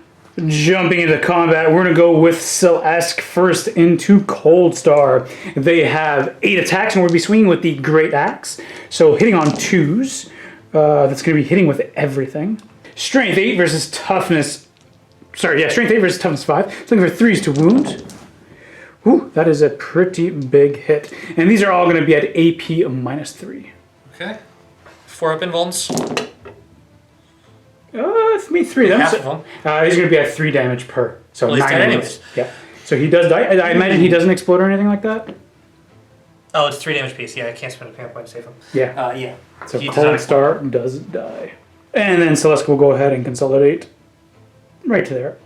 Jumping into combat, we're going to go with Celeste first into Cold Star. They have 8 attacks, and we'll be swinging with the Great Axe. So hitting on 2s. That's going to be hitting with everything. Strength 8 versus Toughness. Sorry, yeah, Strength 8 versus Toughness 5. So looking for 3s to wound. Ooh, that is a pretty big hit. And these are all going to be at AP -3. Okay. 4 up invulns. It's me 3. Half of them. He's going to be at 3 damage per. So Well, he's 9 dead anyways. Yeah. So he does die. I imagine he doesn't explode or anything like that. Oh, it's 3 damage piece. Yeah, I can't spend a command point to save him. Yeah. Yeah. So He does not Cold explode. Star does die. And then Celeste will go ahead and consolidate right to there.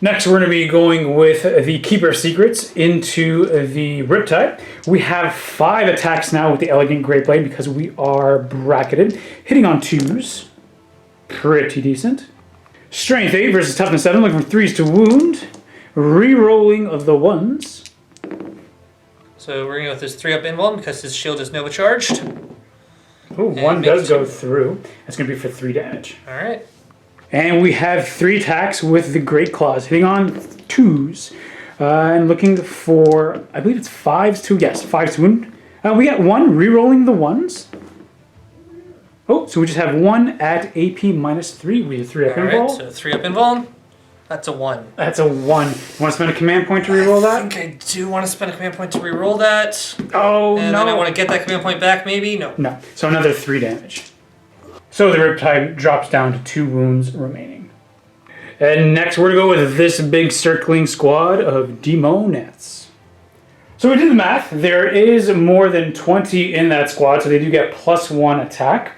Next, we're going to be going with the Keeper of Secrets into the Riptide. We have 5 attacks now with the Elegant Great Blade because we are bracketed. Hitting on 2s. Pretty decent. Strength 8 versus Toughness 7. Looking for 3s to wound. Re-rolling of the 1s. So we're going to go with this 3 up invuln because his shield is Nova charged. Ooh, 1 does go through. That's going to be for 3 damage. All right. And we have 3 attacks with the Great Claws, hitting on 2s. And looking for, I believe it's 5s to, yes, 5s to wound. We got 1, re-rolling the 1s. Oh, so we just have 1 at AP -3. We have 3 up All right, invul. so 3 up invuln. That's a 1. That's a 1. You want to spend a command point to re-roll I that? think I do want to spend a command point to reroll that. Oh, And no. then I want to get that command point back, maybe? No. No, so another 3 damage. So the Riptide drops down to 2 wounds remaining. And next we're going to go with this big circling squad of Demonettes. So we did the math. There is more than 20 in that squad, so they do get +1 attack.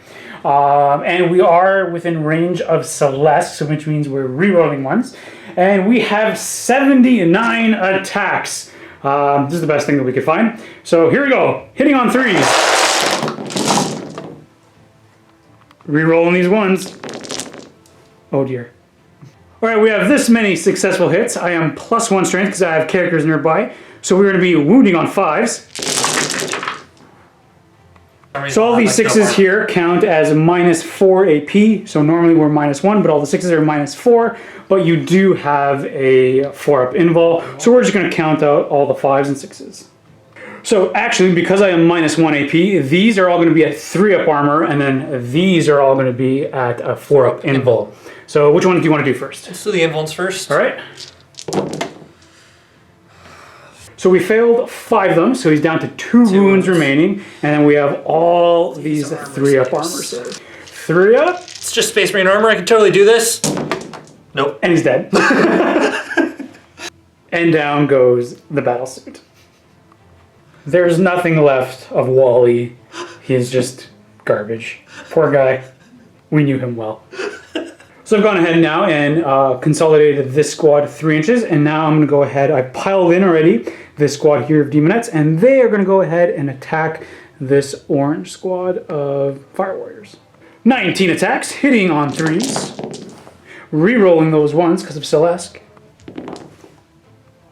And we are within range of Celeste, so which means we're re-rolling ones. And we have 79 attacks. This is the best thing that we could find. So here we go. Hitting on 3s. Re-rolling these 1s. Oh dear. All right, we have this many successful hits. I am +1 strength because I have characters nearby. So we're going to be wounding on 5s. So all these 6s here count as -4 AP. So normally we're -1, but all the 6s are -4. But you do have a 4-up invul. So we're just going to count out all the 5s and 6s. So actually, because I am -1 AP, these are all going to be at 3-up armor, and then these are all going to be at a 4-up invul. So which one do you want to do first? Let's do the invuls first. All right. So we failed 5 of them, so he's down to 2 wounds remaining, and then we have all these 3-up armor saves. 3-up. It's just Space Marine armor. I can totally do this. Nope. And he's dead. And down goes the battlesuit. There's nothing left of Wally. He's just garbage. Poor guy. We knew him well. So I've gone ahead now and consolidated this squad 3 inches, and now I'm going to go ahead. I piled in already this squad here of Demonettes, and they are going to go ahead and attack this orange squad of Fire Warriors. 19 attacks, hitting on 3s. Rerolling those ones because of Celeste.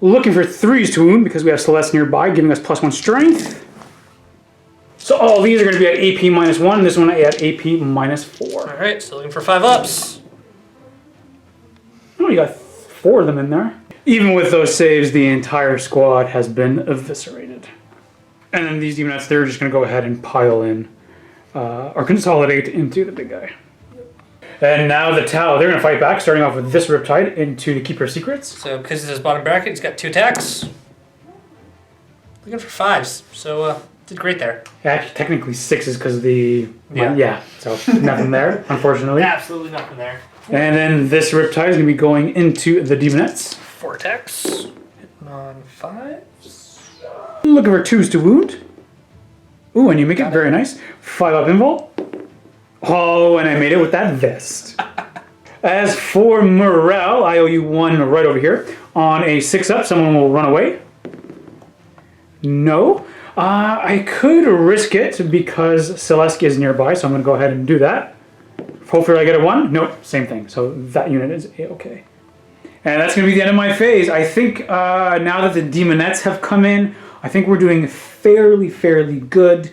Looking for 3s to wound because we have Celeste nearby, giving us +1 strength. So all these are going to be at AP -1, this one at AP -4. All right, still looking for 5-ups. Oh, you got 4 of them in there. Even with those saves, the entire squad has been eviscerated. And then these Demonettes, they're just going to go ahead and pile in, or consolidate into the big guy. And now the Tau, they're going to fight back, starting off with this Riptide into the Keeper of Secrets. So because it's his bottom bracket, he's got 2 attacks. Looking for 5s, so did great there. Actually, technically 6s because of the... Yeah. So nothing there, unfortunately. Absolutely nothing there. And then this Riptide is going to be going into the Demonettes. 4 attacks. Hitting on 5s. Looking for 2s to wound. Ooh, and you make it very nice. 5-up invul. Oh, and I made it with that vest. As for morale, I owe you 1 right over here. On a 6-up, someone will run away. No. I could risk it because Celeste is nearby, so I'm going to go ahead and do that. Hopefully I get a 1. Nope, same thing. So that unit is okay. And that's going to be the end of my phase. I think now that the Demonettes have come in, I think we're doing fairly good.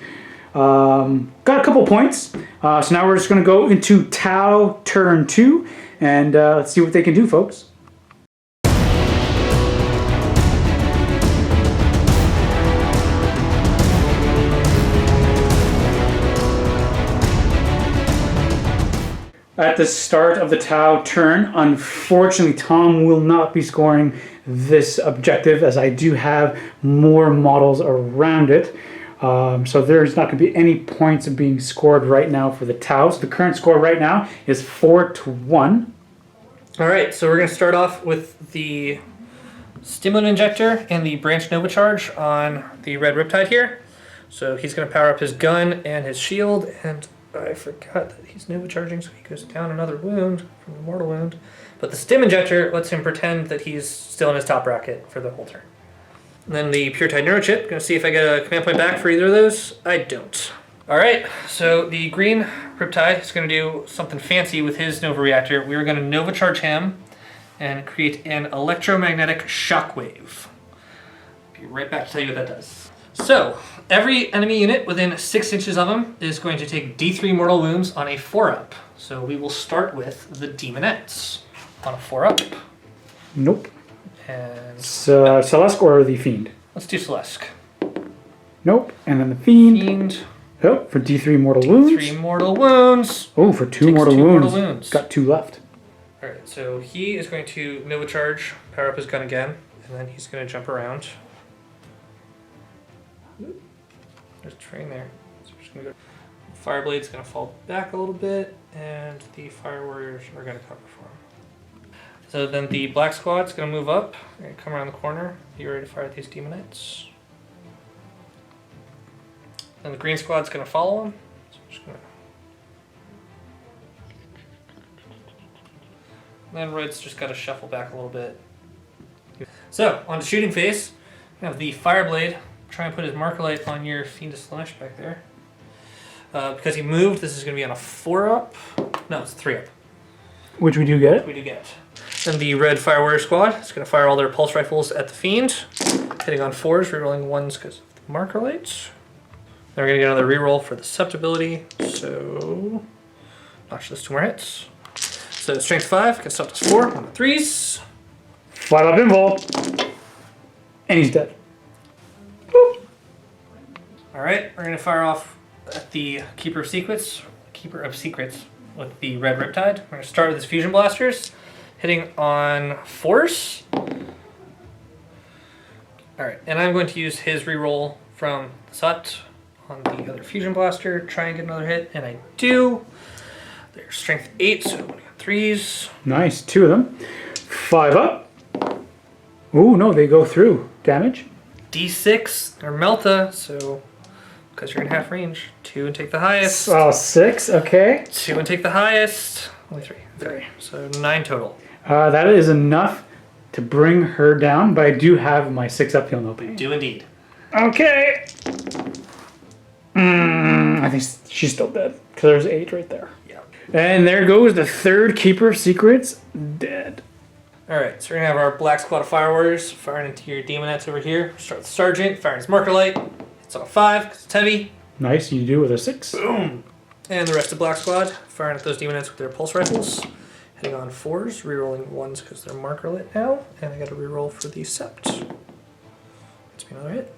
Got a couple points. So now we're just going to go into Tau turn 2. And let's see what they can do, folks. At the start of the Tau turn, unfortunately, Tom will not be scoring this objective as I do have more models around it. So there's not going to be any points being scored right now for the Tau. So the current score right now is 4-1. All right, so we're going to start off with the Stimulant Injector and the Branch Nova Charge on the Red Riptide here. So he's going to power up his gun and his shield, and I forgot that he's Nova Charging, so he goes down another wound from the Mortal Wound. But the Stim Injector lets him pretend that he's still in his top bracket for the whole turn. And then the Pure Tide Neurochip, gonna see if I get a command point back for either of those. I don't. Alright, so the green Riptide is gonna do something fancy with his Nova Reactor. We're gonna Nova Charge him and create an electromagnetic shockwave. Be right back to tell you what that does. So, every enemy unit within 6 inches of him is going to take D3 mortal wounds on a 4-up. So we will start with the Demonettes on a 4-up. Nope. And Celeste or the Fiend? let's do Celeste. Nope. And then the Fiend. Fiend. Oh, for D3 mortal wounds. 3 mortal wounds. Oh, for 2 Takes mortal 2 wounds. mortal wounds. Got 2 left. Alright, so he is going to Nova Charge, power up his gun again, and then he's going to jump around. There's a train there. So we're just going to go. Fireblade's going to fall back a little bit, and the Fire Warriors are going to cover for him. So then the Black Squad's going to move up. They're going to come around the corner. Be ready to fire at these Demonettes. And the Green Squad's going to follow him. So we're just going to. Then Red's just got to shuffle back a little bit. So, on the shooting phase, we have the Fireblade. Try and put his Markerlight on your Fiend of Slaanesh back there. Because he moved, this is going to be on a 4-up. No, it's 3-up. Which we do get. We do get. And the red fire warrior squad is going to fire all their pulse rifles at the fiend, hitting on 4s, rerolling 1s because of the marker lights. Then we're going to get another reroll for the susceptibility, so notch this 2 more hits. So strength 5 gets up to 4 on the 3s. 5 up invul. And he's dead. Boop. Alright, we're going to fire off at the Keeper of Secrets with the red Riptide. We're going to start with his fusion blasters, hitting on 4s. Alright, and I'm going to use his reroll from the Sut on the other fusion blaster, try and get another hit, and I do. There's strength 8, so I'm going to get 3s. Nice, 2 of them. 5 up. Ooh, no, they go through. Damage? D6, they're Melta, so because you're in half range, 2 and take the highest. Oh, 6, okay. 2 and take the highest. Only 3. Okay, so 9 total. That is enough to bring her down, but I do have my 6 up, feel no pain. Do indeed. Okay. I think she's still dead, because there's 8 right there. Yeah. And there goes the third Keeper of Secrets, dead. Alright, so we're going to have our black squad of fire warriors firing into your demonettes over here. Start with the sergeant, firing his marker light. It's on a 5 because it's heavy. Nice, you do with a 6. Boom! And the rest of black squad firing at those demonettes with their pulse rifles. Hitting on 4s, rerolling 1s because they're marker lit now. And I got a reroll for the sept. Let's be another hit.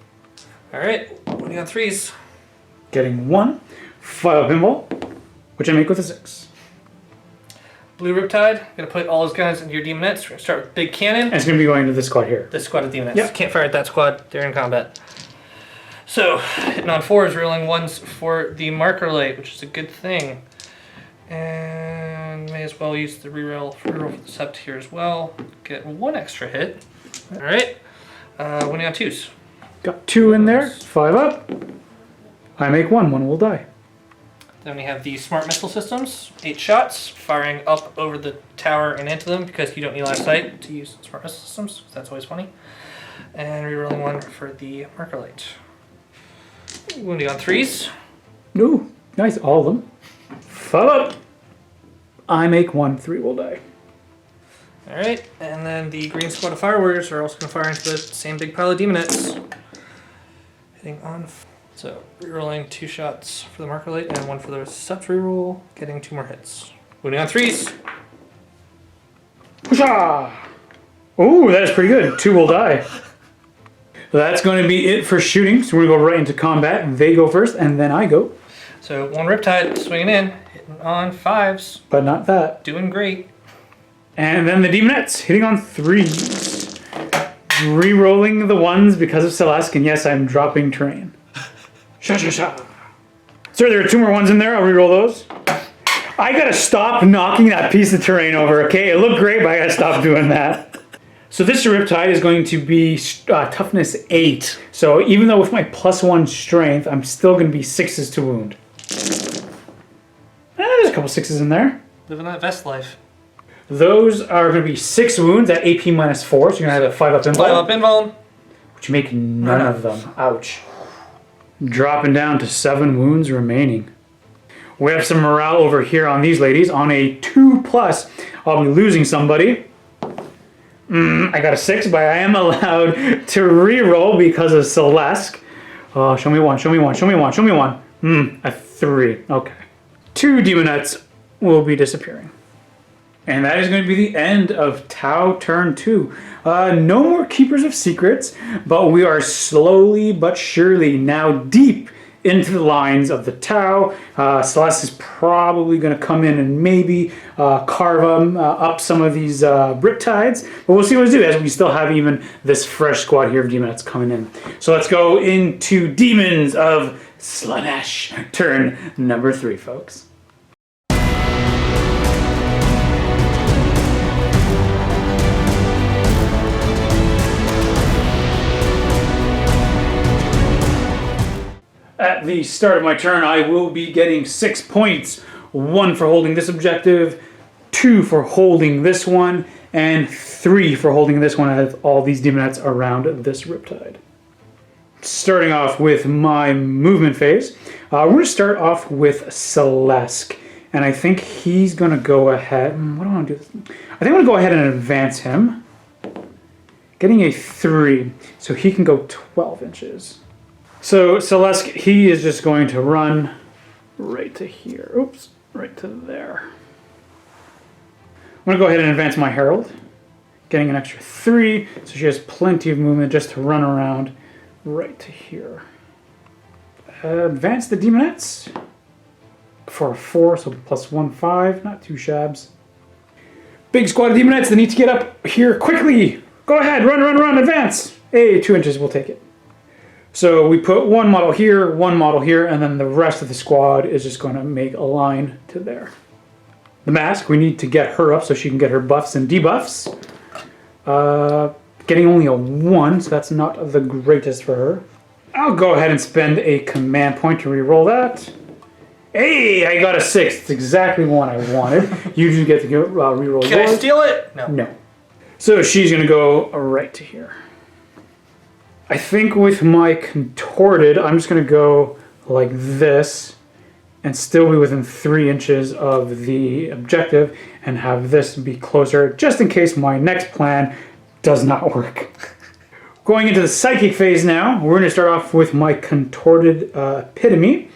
Alright, winning on 3s. Getting 1. 5 up invul, which I make with a 6. Blue Riptide, gonna put all his guns into your demonettes. We're gonna start with big cannon. And it's going to be going to this squad here. This squad of demonettes. Yep. Can't fire at that squad, they're in combat. So, hitting on 4s, rolling 1s for the marker light, which is a good thing. And may as well use the reroll for the sept here as well. Get 1 extra hit. Alright. Winning on 2s. Got 2 in there. 5 up. I make 1. 1 will die. Then we have the smart missile systems. 8 shots, firing up over the tower and into them because you don't need line of sight to use smart missile systems. That's always funny. And rerolling 1 for the marker light. Wounding on 3s. Ooh, nice, all of them. 5 up. I make 1. 3 will die. Alright, and then the green squad of fire warriors are also going to fire into the same big pile of demonettes. Hitting on... So, rerolling 2 shots for the marker light and 1 for the sept reroll, getting 2 more hits. Wounding on 3s. Whoosha! Ooh, that is pretty good. 2 will die. That's going to be it for shooting. So we're going to go right into combat. They go first, and then I go. So, 1 Riptide swinging in, hitting on 5s. But not that. Doing great. And then the demonettes hitting on 3s. Rerolling the 1s because of Celeste, and yes, I'm dropping terrain. Sha sha sha. Sir, there are 2 more 1s in there. I'll reroll those. I gotta stop knocking that piece of terrain over, okay? It looked great, but I gotta stop doing that. So this Riptide is going to be toughness 8. So even though with my +1 strength, I'm still gonna be 6s to wound. There's a couple 6s in there. Living that vest life. Those are going to be 6 wounds at AP -4, so you're going to have a 5 up invul. 5 up invul. Which make none of them. Ouch. Dropping down to 7 wounds remaining. We have some morale over here on these ladies. On a 2+, I'll be losing somebody. I got a 6, but I am allowed to reroll because of Celeste. Oh, show me 1, show me 1, show me 1, show me 1. A 3. Okay. 2 demonettes will be disappearing. And that is going to be the end of Tau turn 2. No more Keepers of Secrets, but we are slowly but surely now deep into the lines of the Tau. Celeste is probably going to come in and maybe carve up some of these Riptides, but we'll see what we do as we still have even this fresh squad here of demonettes coming in. So let's go into Demons of Slaanesh turn number 3, folks. At the start of my turn, I will be getting 6 points. 1 for holding this objective, 2 for holding this one, and 3 for holding this one as all these demonettes around this Riptide. Starting off with my movement phase, we're going to start off with Celeste. And I think he's going to go ahead. What do I want to do? I think I'm going to go ahead and advance him. Getting a 3. So he can go 12 inches. So Celeste, he is just going to run right to here. Oops, right to there. I'm going to go ahead and advance my Herald. Getting an extra 3. So she has plenty of movement just to run around right to here. Advance the Demonettes. For a 4, so +1, 5. Not too shabs. Big squad of Demonettes that need to get up here quickly. Go ahead, run, advance. Hey, 2 inches, we'll take it. So we put one model here, and then the rest of the squad is just going to make a line to there. The mask, we need to get her up so she can get her buffs and debuffs. Getting only a 1, so that's not the greatest for her. I'll go ahead and spend a command point to reroll that. Hey, I got a 6. It's exactly one I wanted. You just get to go reroll. Can I steal it? No. No. So she's going to go right to here. I think with my contorted, I'm just going to go like this and still be within 3 inches of the objective and have this be closer just in case my next plan does not work. Going into the psychic phase now, we're going to start off with my contorted epitome.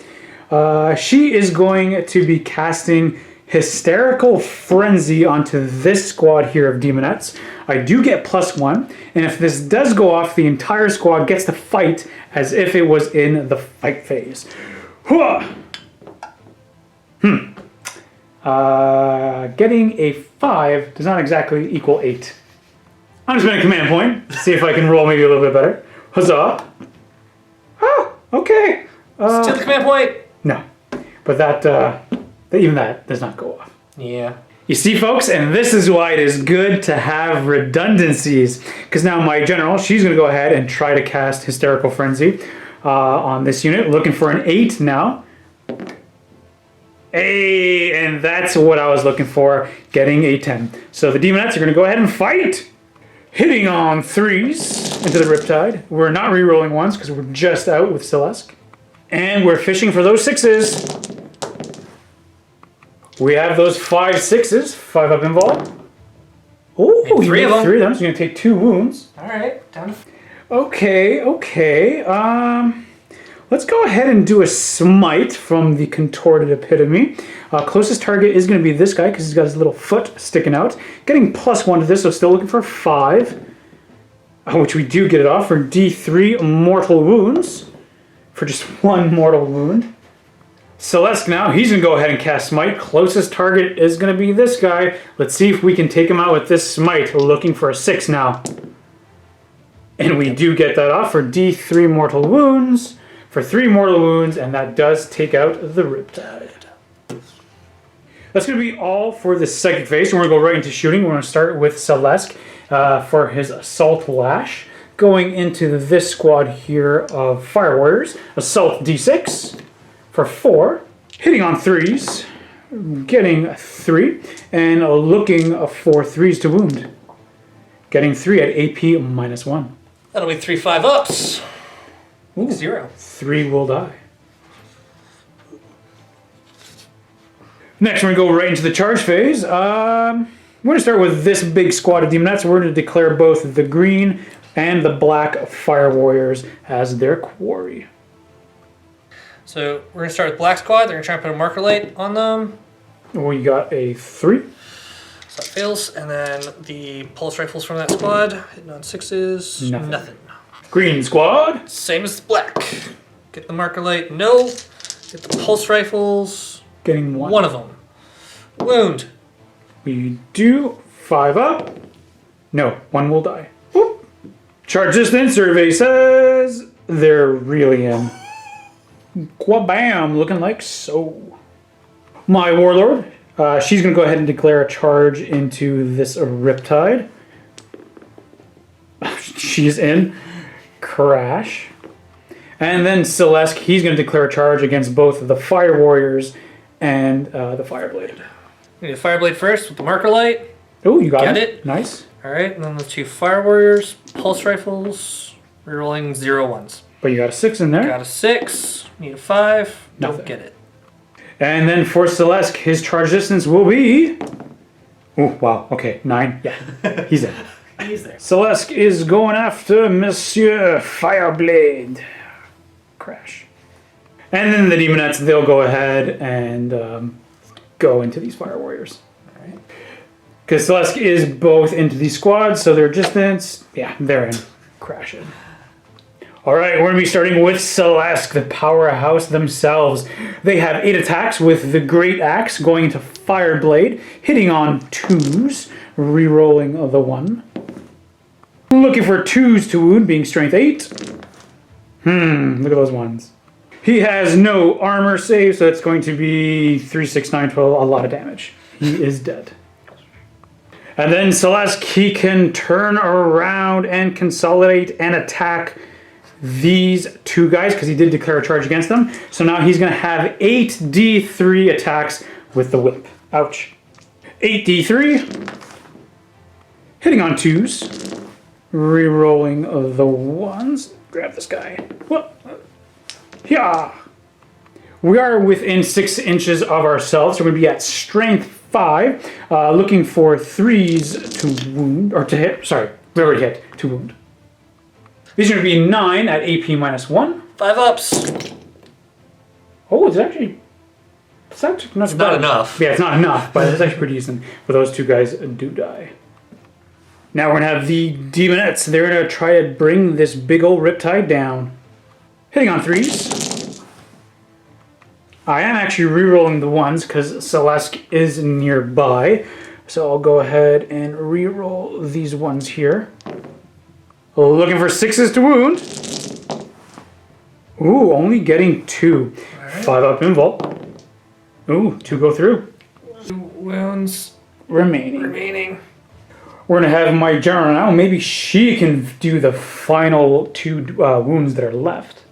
She is going to be casting Hysterical Frenzy onto this squad here of Demonettes. I do get +1, and if this does go off, the entire squad gets to fight as if it was in the fight phase. Getting a 5 does not exactly equal 8. I'm just going to command point to see if I can roll maybe a little bit better. Huzzah! Ah, okay. Steal the command point. No, but that even that does not go off. Yeah. You see, folks, and this is why it is good to have redundancies. Because now my general, she's going to go ahead and try to cast Hysterical Frenzy on this unit. Looking for an 8 now. Hey, and that's what I was looking for, getting a 10. So the Demonettes are going to go ahead and fight. Hitting on 3s into the Riptide. We're not re-rolling ones because we're just out with Celeste. And we're fishing for those 6s. We have those 5 6s, 5 up involved. Oh, you three made of them. 3 of them, so you're going to take 2 wounds. All right, down to... Okay. Let's go ahead and do a smite from the contorted epitome. Closest target is going to be this guy because he's got his little foot sticking out. Getting +1 to this, so still looking for 5. Which we do get it off for D3 mortal wounds. For just 1 mortal wound. Celeste now, he's going to go ahead and cast Smite. Closest target is going to be this guy. Let's see if we can take him out with this Smite. We're looking for a 6 now. And we do get that off for D3 mortal wounds. For 3 mortal wounds, and that does take out the Riptide. That's going to be all for the psychic phase. So we're going to go right into shooting. We're going to start with Celeste for his Assault Lash. Going into this squad here of Fire Warriors. Assault D6 for 4. Hitting on 3s. Getting 3. And looking for 3s to wound. Getting 3 at AP -1. That'll be 3 5-ups. Ooh, 0. 3 will die. Next, we're going to go right into the charge phase. We're going to start with this big squad of Demonettes. We're going to declare both the green and the black Fire Warriors as their quarry. So we're going to start with Black Squad. They're going to try and put a marker light on them. We got a 3. So that fails. And then the pulse rifles from that squad. Hitting on 6s. Nothing. Green squad. Same as black. Get the marker light. No. Get the pulse rifles. Getting 1. 1 of them. Wound. We do 5 up. No, 1 will die. Whoop. Charge distance, survey says they're really in. Quabam, looking like so. My Warlord, she's going to go ahead and declare a charge into this Riptide. She's in. Crash. And then Celeste, he's going to declare a charge against both the Fire Warriors and the Fireblade. We need a Fireblade first with the marker light. Oh, you got Get it. it. Nice. Alright, and then the 2 Fire Warriors, pulse rifles, rerolling 0 1s. But you got a 6 in there. Got a 6, need a 5, Nothing. don't get it. And then for Celeste, his charge distance will be... Oh, wow. Okay, 9. Yeah, he's in. He's there. Celeste is going after Monsieur Fireblade. Crash. And then the Demonettes, they'll go ahead and go into these Fire Warriors. Alright. Because Celeste is both into these squads, so their distance, yeah, they're in. Crash it. Alright, we're going to be starting with Celeste, the powerhouse themselves. They have 8 attacks with the Great Axe going into Fireblade, hitting on 2s, re-rolling the 1. Looking for 2s to wound, being strength 8. Look at those ones. He has no armor save, so it's going to be 3, 6, 9, 12, a lot of damage. He is dead. And then Celeste, he can turn around and consolidate and attack these 2 guys because he did declare a charge against them. So now he's going to have 8d3 attacks with the whip. Ouch. 8d3. Hitting on 2s. Re-rolling the 1s. Grab this guy. Whoop. Yeah. We are within 6 inches of ourselves. So we're going to be at strength 5. Looking for 3s to wound. Or to hit. Sorry. We already hit. To wound. These are going to be 9 at AP -1. 5 ups. Oh, it's actually not enough. Yeah, it's not enough, but it's actually pretty decent. But those 2 guys do die. Now we're going to have the Demonettes. They're going to try to bring this big old Riptide down. Hitting on 3s. I am actually re-rolling the 1s because Celeste is nearby. So I'll go ahead and re-roll these 1s here. Looking for 6s to wound. Ooh, only getting 2. Right. 5 up invul. Ooh, 2 go through. 2 wounds remaining. We're going to have my general now. Maybe she can do the final 2 wounds that are left.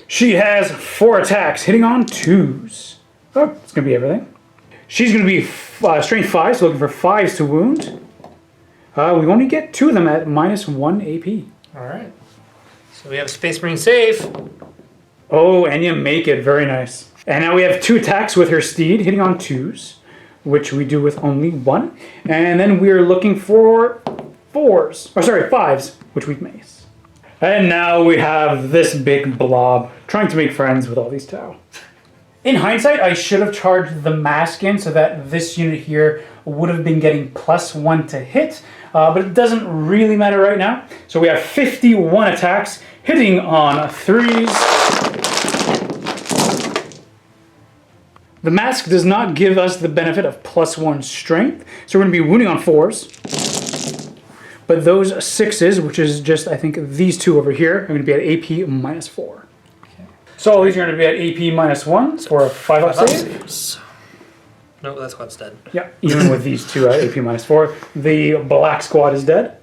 She has 4 attacks, hitting on 2s. Oh, it's going to be everything. She's going to be strength 5, so looking for 5s to wound. We only get 2 of them at -1 AP. Alright. So we have a Space Marine save. Oh, and you make it. Very nice. And now we have 2 attacks with her steed, hitting on 2s, which we do with only 1. And then we're looking for 5s, which we mace. And now we have this big blob, trying to make friends with all these Tau. In hindsight, I should have charged the mask in so that this unit here would have been getting +1 to hit, but it doesn't really matter right now. So we have 51 attacks, hitting on 3s. The mask does not give us the benefit of +1 strength, so we're going to be wounding on 4s. But those 6s, which is just, I think, these 2 over here, are going to be at AP -4. So all these are going to be at AP -1 for a 5 up save. No, that squad's dead. Yeah, even with these 2 at AP -4, the black squad is dead.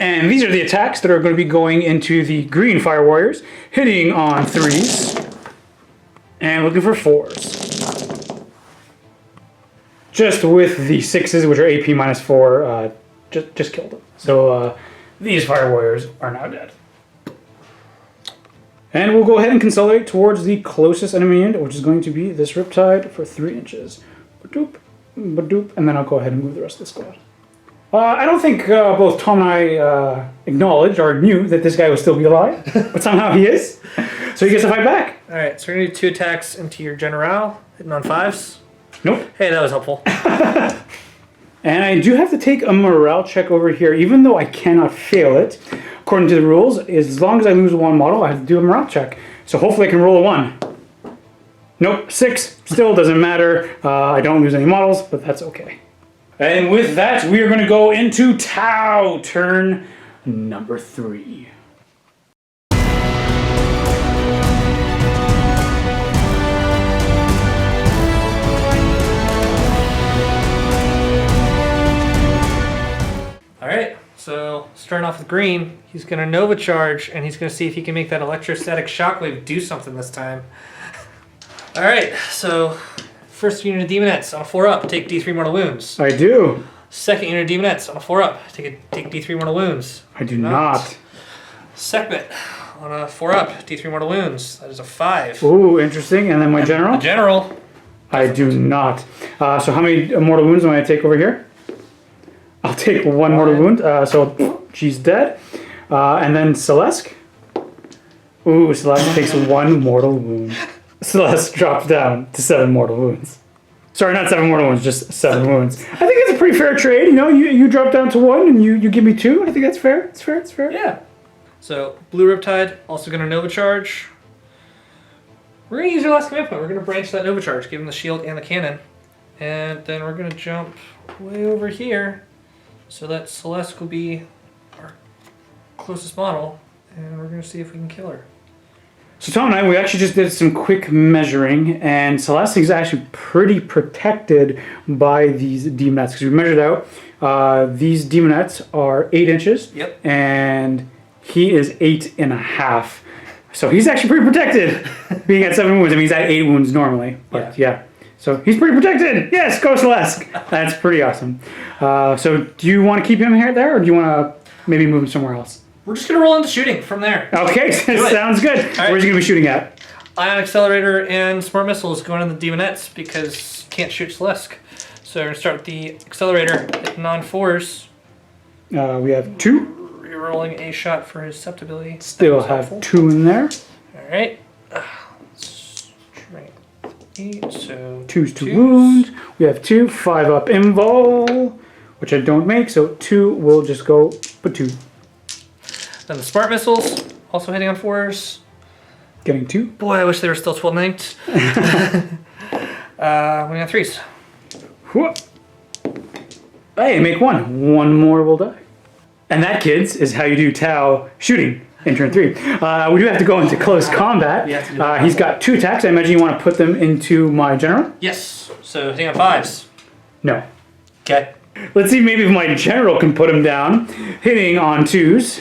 And these are the attacks that are going to be going into the green Fire Warriors, hitting on 3s and looking for 4s. Just with the 6s, which are AP -4, just killed them. So these Fire Warriors are now dead. And we'll go ahead and consolidate towards the closest enemy unit, which is going to be this Riptide for 3 inches. Badoop, badoop, and then I'll go ahead and move the rest of the squad. I don't think both Tom and I acknowledged or knew that this guy would still be alive, but somehow he is. So he gets to fight back. Alright, so we're going to do 2 attacks into your General, hitting on 5s. Nope. Hey, that was helpful. And I do have to take a morale check over here, even though I cannot fail it. According to the rules, as long as I lose 1 model, I have to do a morale check. So hopefully I can roll a 1. Nope, 6. Still doesn't matter. I don't lose any models, but that's okay. And with that, we are going to go into Tau, turn number 3. Alright, so starting off with green, he's going to Nova Charge, and he's going to see if he can make that electrostatic shockwave do something this time. Alright, so first unit of Demonettes on a 4-up, take D3 mortal wounds. I do. Second unit of Demonettes on a 4-up, take D3 mortal wounds. I do not. Segment on a 4-up, D3 mortal wounds. That is a 5. Ooh, interesting. And then my general? The general I do not. So how many mortal wounds am I going to take over here? I'll take one mortal wound. So she's dead. And then Celeste. Ooh, Celeste takes one mortal wound. Celeste drops down to 7 mortal wounds. Sorry, not 7 mortal wounds, just 7 wounds. I think it's a pretty fair trade. You know, you drop down to 1 and you give me 2. I think that's fair. It's fair. It's fair. Yeah. So blue Riptide also going to Nova Charge. We're going to use your last command point. We're going to branch that Nova Charge, give him the shield and the cannon. And then we're going to jump way over here so that Celeste will be our closest model. And we're going to see if we can kill her. So Tom and I, we actually just did some quick measuring, and Celeste is actually pretty protected by these demonettes. Because we measured out, these demonettes are 8 inches. Yep. And he is 8.5. So he's actually pretty protected, being at 7 wounds. I mean, he's at 8 wounds normally, but yeah. So he's pretty protected. Yes, go Celeste. That's pretty awesome. So do you want to keep him here there, or do you want to maybe move him somewhere else? We're just going to roll into shooting from there. Okay, sounds good. Right. Where's he going to be shooting at? Ion Accelerator and Smart Missiles going to the Demonettes because can't shoot Celeste. So we're going to start with the Accelerator at non-4s. We have 2. Rerolling a shot for his Susceptibility. Still have 2 in there. Alright. Strength 8, so 2's to wound. We have 2. 5 up invul, which I don't make, so 2 will just go, but 2. Then the Smart Missiles, also hitting on 4s. Getting 2. Boy, I wish they were still 12 nights. We got 3s. Hey, make 1. 1 more will die. And that, kids, is how you do Tau shooting in turn 3. We do have to go into close combat. He's got 2 attacks. I imagine you want to put them into my general? Yes. So hitting on 5s. No. Okay. Let's see maybe if my general can put him down. Hitting on 2s.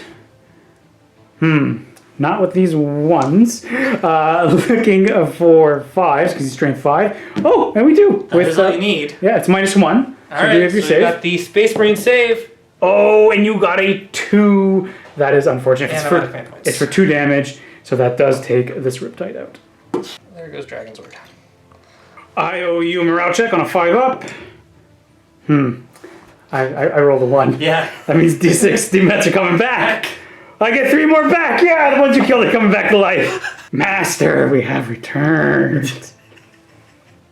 Not with these 1s. Looking for 5s because he's strength 5. Oh, and we do. That's all you need. Yeah, it's -1. Alright, so you got the Space Marine save. Oh, and you got a 2. That is unfortunate. It's for 2 damage, so that does take this Riptide out. There goes Dragon's Word. I owe you a morale check on a 5 up. I rolled a 1. Yeah. That means D6 demons are coming back. I get 3 more back. Yeah, the ones you killed are coming back to life. Master, we have returned.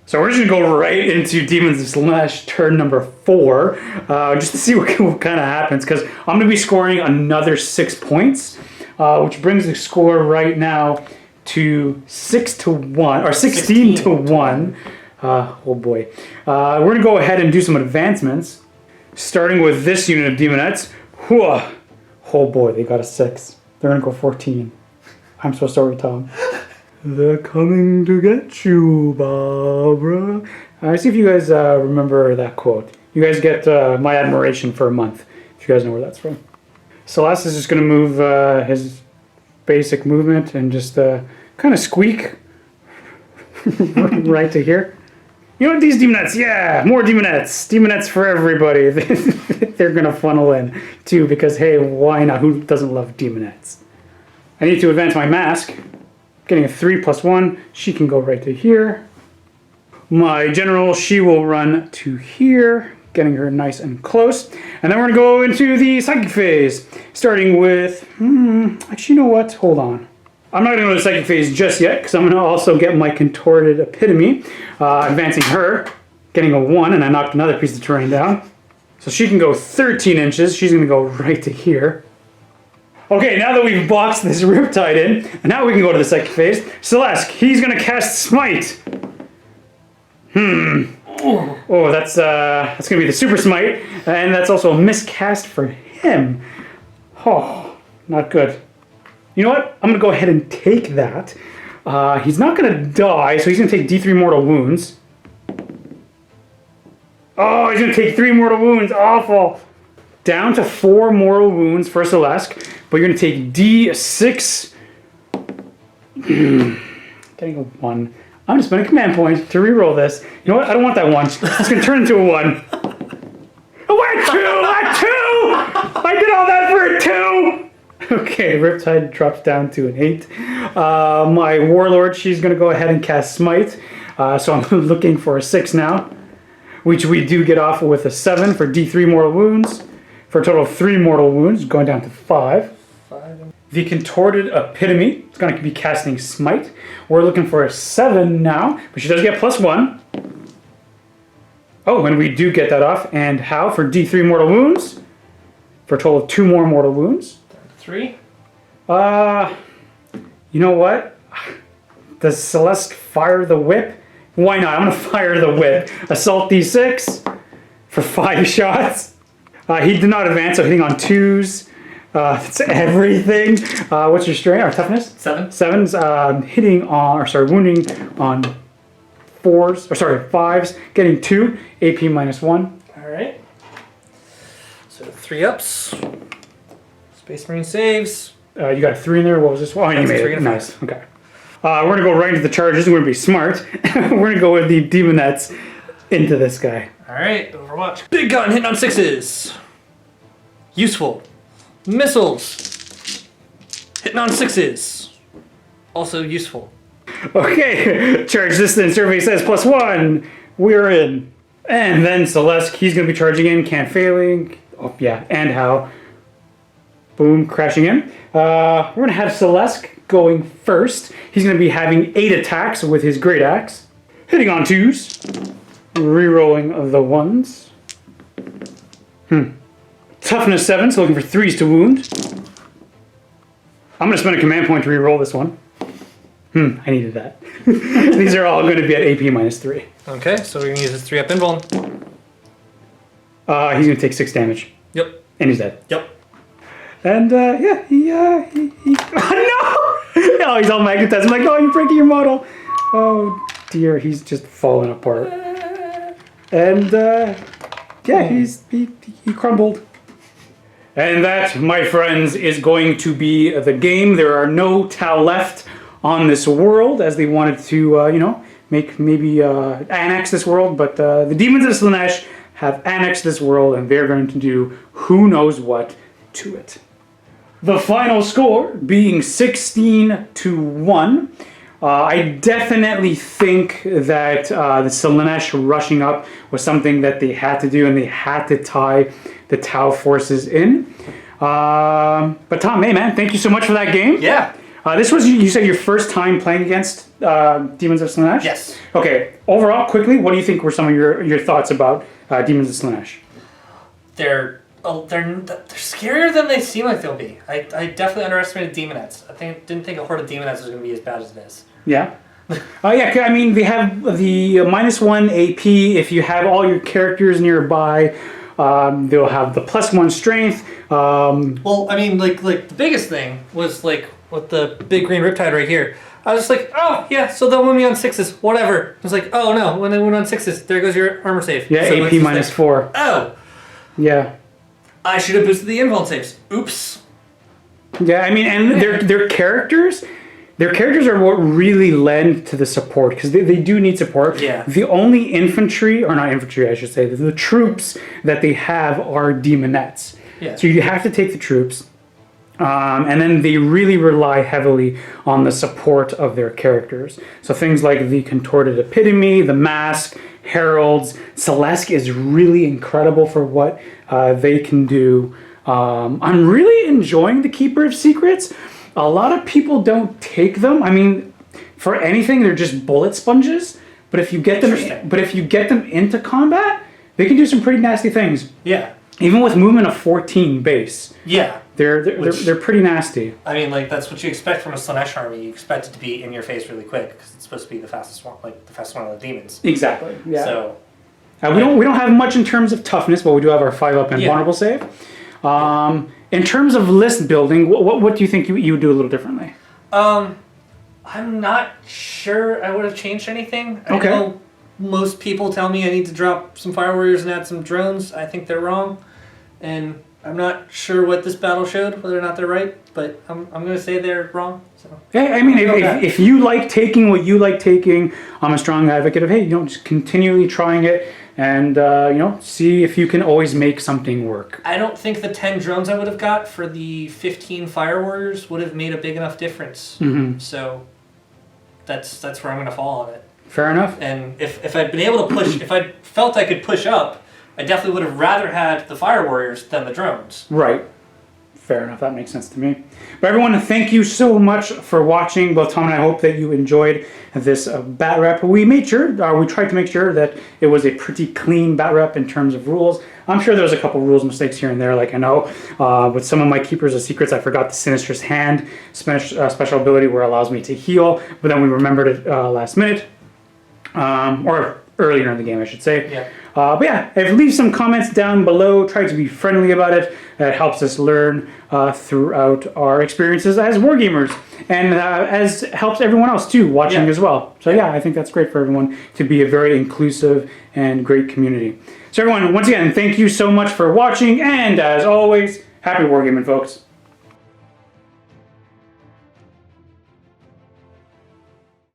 So we're just going to go right into Daemons of Slaanesh turn number 4, just to see what kind of happens, because I'm going to be scoring another 6 points, which brings the score right now to 6-1, or 16-1. Oh boy. We're going to go ahead and do some advancements, starting with this unit of Demonettes. Oh boy, they got a 6. They're going to go 14. I'm so sorry, Tom. They're coming to get you, Barbara. See if you guys remember that quote. You guys get my admiration for a month, if you guys know where that's from. Celeste is just going to move his basic movement and just kind of squeak right to here. You know what, these Demonettes, yeah, more Demonettes. Demonettes for everybody. They're going to funnel in, too, because, hey, why not? Who doesn't love Demonettes? I need to advance my mask. Getting a 3+1, she can go right to here. My general, she will run to here, getting her nice and close. And then we're going to go into the psychic phase, starting with, actually, you know what? Hold on. I'm not going to go to the psychic phase just yet, because I'm going to also get my contorted epitome, advancing her, getting a 1, and I knocked another piece of terrain down. So she can go 13 inches. She's going to go right to here. Okay, now that we've boxed this Riptide in, and now we can go to the psychic phase. Celeste, he's going to cast Smite. Oh, that's going to be the Super Smite, and that's also a miscast for him. Oh, not good. You know what? I'm going to go ahead and take that. He's not going to die, so he's going to take D3 mortal wounds. Oh, he's going to take 3 mortal wounds. Awful. Down to 4 mortal wounds for Celeste, but you're going to take D6. Getting a 1. I'm going to spend a command point to reroll this. You know what? I don't want that 1. It's going to turn into a 1. A 2! I did all that for a 2! Okay, Riptide drops down to an 8. My Warlord, she's going to go ahead and cast Smite. So I'm looking for a 6 now, which we do get off with a 7 for D3 mortal wounds, for a total of 3 mortal wounds, going down to 5. The Contorted Epitome is going to be casting Smite. We're looking for a 7 now, but she does get +1. Oh, and we do get that off. And how for D3 mortal wounds? For a total of 2 more mortal wounds. 3. You know what? Does Celeste fire the whip? Why not? I'm going to fire the whip. Assault D6 for 5 shots. He did not advance, so hitting on 2s. That's everything. What's your strength or toughness? 7. 7's hitting on, or sorry, wounding on 4s, or sorry, 5s, getting 2, AP -1. Alright. So 3 ups. Space Marine saves. You got a 3 in there. What was this one? Oh, you made it. Nice. Okay. We're going to go right into the charges. We're going to be smart. We're going to go with the Demonettes into this guy. Alright, Overwatch. Big gun hitting on 6s. Useful. Missiles. Hitting on 6s. Also useful. Okay. Charge distance. Survey says +1. We're in. And then Celeste, he's going to be charging in. Can't failing. Oh, yeah. And how? Boom. Crashing in. We're going to have Celeste going first. He's going to be having 8 attacks with his Great Axe. Hitting on 2s. Rerolling the 1s. Toughness 7, so looking for 3s to wound. I'm going to spend a command point to reroll this one. I needed that. These are all going to be at AP -3. Okay, so we're going to use his 3-up invuln. He's going to take 6 damage. Yep. And he's dead. Yep. And yeah, he oh no! Oh, he's all magnetized. I'm like, oh, you're breaking your model. Oh dear, he's just falling apart. And yeah, he crumbled. And that, my friends, is going to be the game. There are no Tau left on this world, as they wanted to, you know, make maybe annex this world. But the Demons of Slaanesh have annexed this world, and they're going to do who knows what to it. The final score being 16-1. I definitely think that the Slaanesh rushing up was something that they had to do, and they had to tie the Tau forces in. But Tom, hey man, thank you so much for that game. Yeah. This was, you said, your first time playing against Demons of Slaanesh? Yes. Okay, overall, quickly, what do you think were some of your thoughts about Demons of Slaanesh? They're scarier than they seem like they'll be. I definitely underestimated Demonettes. Didn't think a horde of Demonettes was going to be as bad as it is. Yeah. Yeah, I mean, they have the -1 AP if you have all your characters nearby. They'll have the +1 strength. Well, I mean, like the biggest thing was like with the big green Riptide right here. I was just like, oh yeah, so they'll wound me on 6s, whatever. I was like, oh no, when they wound on 6s, there goes your armor save. Yeah, so AP -4. Oh. Yeah. I should have boosted the invuln saves. Oops. Yeah, I mean, and their characters are what really lend to the support, because they do need support. Yeah. The only infantry, or not infantry, I should say, the troops that they have are Demonettes. Yeah. So you have to take the troops, and then they really rely heavily on the support of their characters. So things like the Contorted Epitome, the Mask, Heralds. Celeste is really incredible for what they can do. I'm really enjoying the Keeper of Secrets. A lot of people don't take them. I mean, for anything, they're just bullet sponges. But if you get them into combat, they can do some pretty nasty things. Yeah. Even with movement of 14 base. Yeah. They're pretty nasty. I mean, like, that's what you expect from a Slaanesh army. You expect it to be in your face really quick because it's supposed to be the fastest one, like the fastest one of the demons. Exactly. Yeah. So we don't have much in terms of toughness, but we do have our 5-up and vulnerable save. In terms of list building, what do you think you would do a little differently? I'm not sure I would have changed anything. I Okay. know most people tell me I need to drop some Fire Warriors and add some drones. I think they're wrong. And I'm not sure what this battle showed, whether or not they're right, but I'm going to say they're wrong. So. Yeah, I mean, if you like taking what you like taking, I'm a strong advocate of, hey, just continually trying it and, see if you can always make something work. I don't think the 10 drones I would have got for the 15 Fire Warriors would have made a big enough difference. Mm-hmm. So that's where I'm going to fall on it. Fair enough. And if I'd been able to push, if I felt I could push up, I definitely would have rather had the fire warriors than the drones. Right. Fair enough. That makes sense to me. But everyone, thank you so much for watching. Both Tom and I hope that you enjoyed this bat rep. We made sure, we tried to make sure that it was a pretty clean bat rep in terms of rules. I'm sure there was a couple rules mistakes here and there, like I know with some of my Keepers of Secrets, I forgot the Sinister's Hand special ability where it allows me to heal, but then we remembered it last minute, or earlier in the game, I should say. Yeah. But yeah, leave some comments down below. Try to be friendly about it. It helps us learn throughout our experiences as wargamers, and as helps everyone else too watching as well. So yeah, I think that's great for everyone to be a very inclusive and great community. So everyone, once again, thank you so much for watching, and as always, happy wargaming, folks.